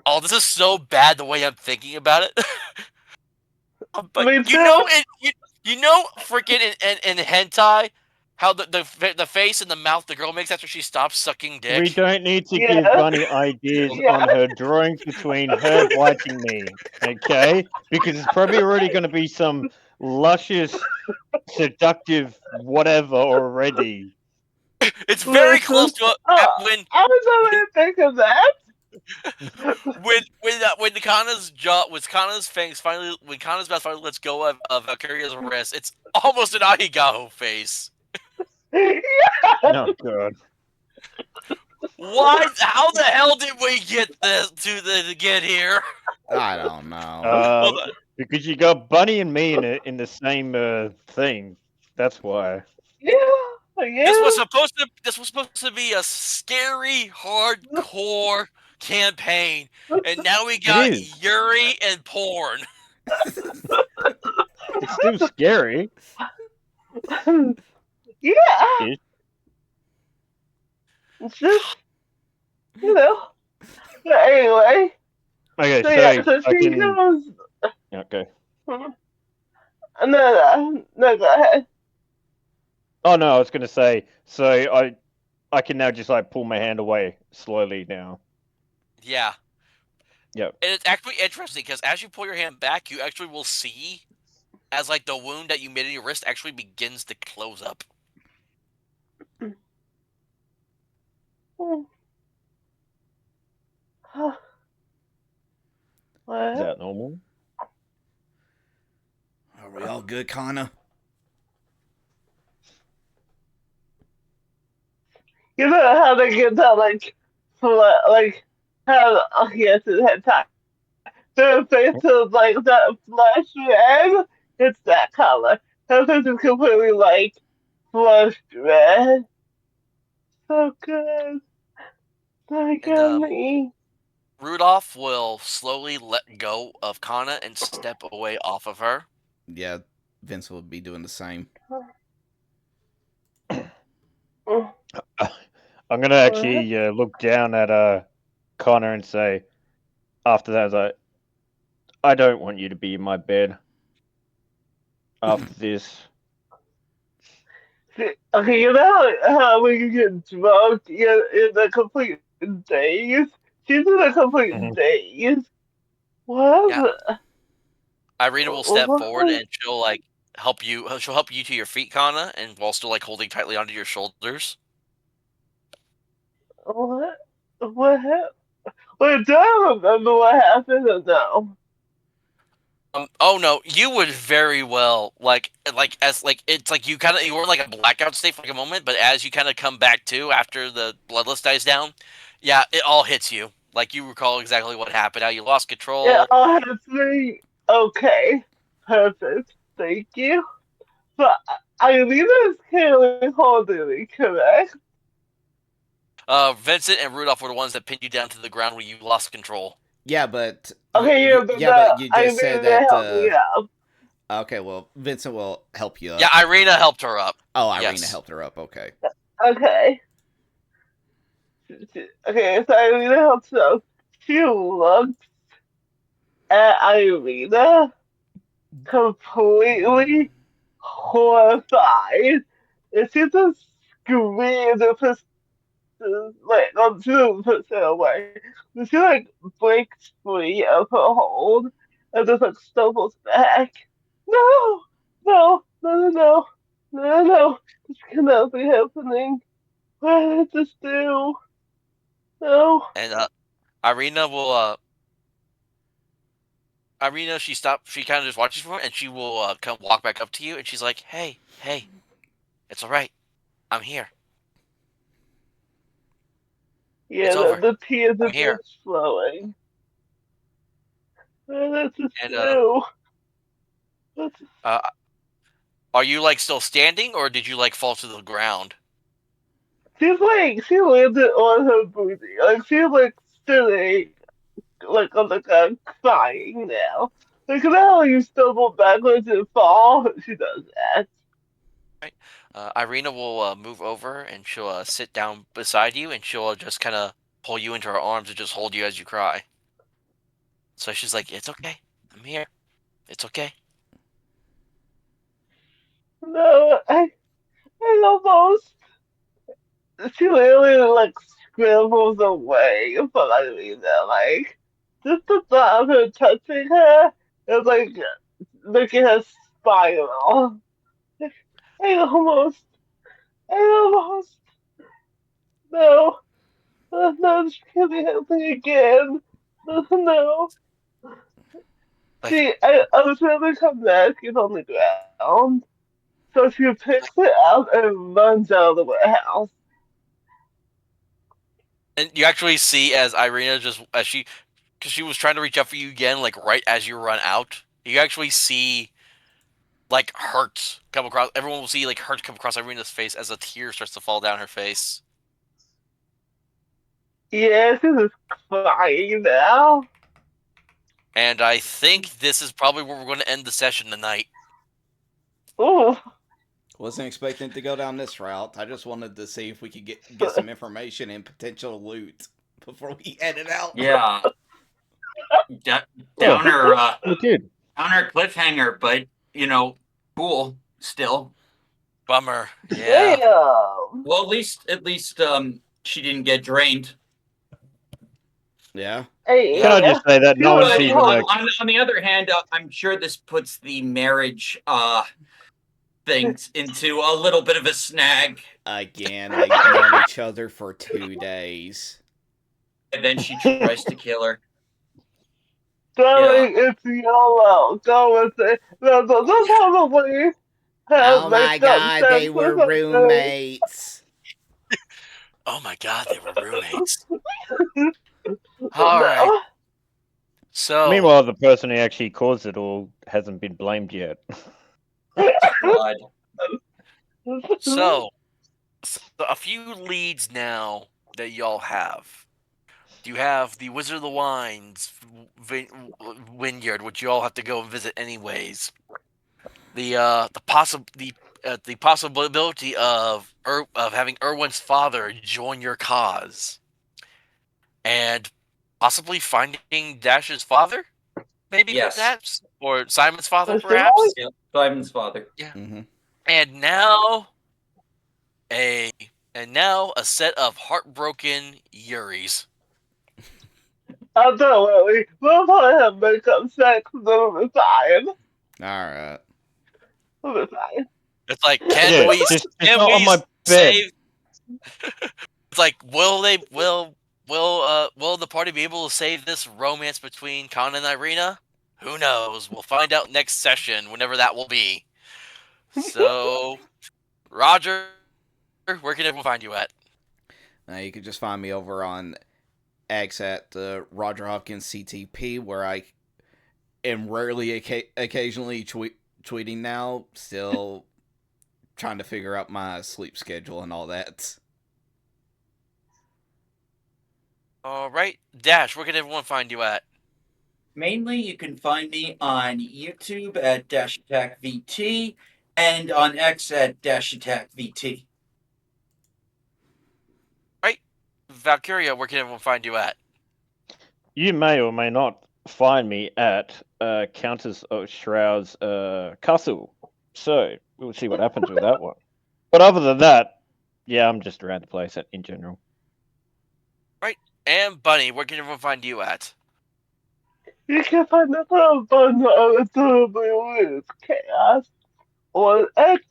oh, this is so bad the way I'm thinking about it. But Me too. you know freaking in hentai how the face and the mouth the girl makes after she stops sucking dick. We don't need to Yeah. give Bunny ideas Yeah. on her drawings between her biting me, okay? Because it's probably already going to be some luscious, seductive whatever already. It's very close to when I was already thinking of that. when Kannah's fangs finally, when Kannah's mouth finally lets go of Valkyria's wrist, it's almost an Ahigaho face. Yeah. Oh god. Why? How the hell did we get to get here? I don't know. Hold on. Because you got Bunny and me in the same thing. That's why. Yeah. Yeah. This was supposed to be a scary, hardcore campaign, and now we got is. Yuri and porn. It's still scary. Yeah. Ish. It's just, you know. But anyway. Okay, So yeah, so I she can. goes. Okay. No, go ahead. Oh no, I was gonna say. So I can now just like pull my hand away slowly now. Yeah. Yep. And it's actually interesting because as you pull your hand back, you actually will see as like the wound that you made in your wrist actually begins to close up. What? Is that normal? Are we all good, Kannah? You know how they get that, like, like, how, oh, yes, it had time. Their face is like that flesh red. It's that color. Her face is completely, like, flushed red. So good. So And me. Rudolph will slowly let go of Kannah and step away off of her. Yeah, Vince will be doing the same. I'm gonna actually look down at Connor and say, after that, I don't want you to be in my bed. After this, Okay, you know how when you get drunk, you're in a complete daze? She's in a complete Mhm. daze. What? Yeah. Irina will step forward What? and she'll like help you. She'll help you to your feet, Kannah, and while still like holding tightly onto your shoulders. What? What happened? Wait, do I remember what happened or no? Oh no, you would very well as it's like you were like a blackout state for like a moment, but as you kind of come back to after the bloodlust dies down, yeah, it all hits you. Like you recall exactly what happened, how you lost It control. all has to be okay. Perfect. Thank you. But Irina's currently holding me, correct? Vincent and Rudolph were the ones that pinned you down to the ground when you lost control. Yeah, but Okay, yeah, but you just said Irina that. helped me out. Okay, well, Vincent will help you up. Yeah, Irina helped her up. Oh, Irina Yes. helped her up. Okay. Okay. Okay, so Irina helps out. She looks at Irina completely horrified. And she just screams and pushes, like, on 2% away. And she, like, breaks free of her hold and just, like, stumbles back. No! No! No, no, no. No, no, no. This cannot be happening. What did I just do? No. And Irina will Irina, she kind of just watches for him, and she will come walk back up to you, and she's like, "Hey, hey, it's all right. I'm here. Yeah, It's over. the tears are I'm here." just flowing. What did I just And do? What's uh, are you like still standing, or did you like fall to the ground? She's like, she landed on her booty. Like, she's like sitting, like, on the ground, crying now. Like, you know how you stumble backwards and fall? She does that. Right. Irina will move over, and she'll sit down beside you, and she'll just kind of pull you into her arms and just hold you as you cry. So she's like, "It's okay. I'm here. It's okay." No, I almost. She literally, like, scrambles away from Irina. Like, just the thought of her touching her is, like, making her spiral. I almost. I almost. No. No, this can't be happening again. No. Like, I was trying to come back. It's on the ground. So she picks it up and runs out of the warehouse. and you actually see as Irina just as she, because she was trying to reach out for you again, like right as you run out. You actually see like hurt come across. Everyone will see like hurt come across Irina's face as a tear starts to fall down her face. Yeah, she's just crying now. And I think this is probably where we're going to end the session tonight. Oh, Wasn't expecting to go down this route. I just wanted to see if we could get some information and potential loot before we headed out. Yeah. Oh, Downer, we did. downer cliffhanger, but cool still. Bummer. Yeah. damn. Well, at least she didn't get drained. Yeah. Hey, Can I yeah. just say that She no was one's But even like, on the other hand, I'm sure this puts the marriage things into a little bit of a snag. Again, they've known each other for 2 days. And then she tries to kill her. darling, it's YOLO. Go with it. No, they'll probably have Oh my makeup god, sex they or were something. roommates. Oh my god, they were roommates. All right. No. So, Meanwhile, the person who actually caused it all hasn't been blamed yet. God. so a few leads now that y'all have. You have the Wizard of the Wines vineyard, which you all have to go and visit anyways. The possibility of having Erwin's father join your cause, and possibly finding Dash's father, maybe Yes. perhaps, or Simon's father, For sure. perhaps. Yeah, Simon's father. Yeah. Mm-hmm. And now a set of heartbroken Yuris. Absolutely. We'll probably have makeup sex over time. Alright. Over time. It's like, Yeah, just can not on we my bed. save? It's like, will the party be able to save this romance between Kannah and Irina? Who knows? We'll find out next session, whenever that will be. So, Roger, where can everyone find you at? You can just find me over on X at Roger Hopkins CTP, where I am rarely, occasionally tweeting now. Still trying to figure out my sleep schedule and all that. All right, Dash, where can everyone find you at? Mainly, you can find me on YouTube at Dash Attack VT and on X at Dash Attack VT. Right, Valkiria, where can everyone find you at? You may or may not find me at Countess of Shroud's castle. So we'll see what happens with that one. But other than that, yeah, I'm just around the place in general. Right, and Bunny, where can everyone find you at? You can find the little button of the chaos on X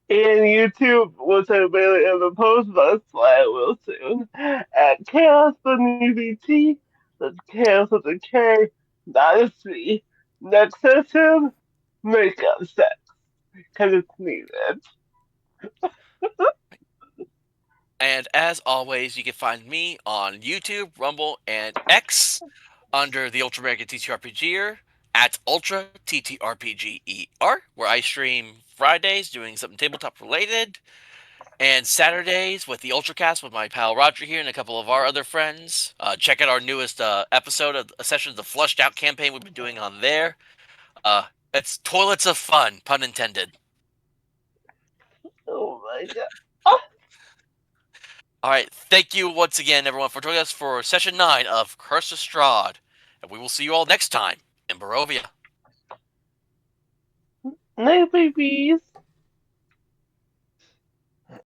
and YouTube, which I barely ever post, but I will soon. At Chaos Bunny VT, that's Chaos with a K, that is me. Next session, makeup sex, because it's needed. And as always, you can find me on YouTube, Rumble, and X under the Ultra Mega TTRPGer at Ultra TTRPGER, where I stream Fridays doing something tabletop related, and Saturdays with the Ultracast with my pal Roger here and a couple of our other friends. Check out our newest episode of a session of the Flushed Out campaign we've been doing on there. It's toilets of fun, pun intended. Oh my god. All right, thank you once again, everyone, for joining us for session 9 of Curse of Strahd, and we will see you all next time in Barovia. Night, babies.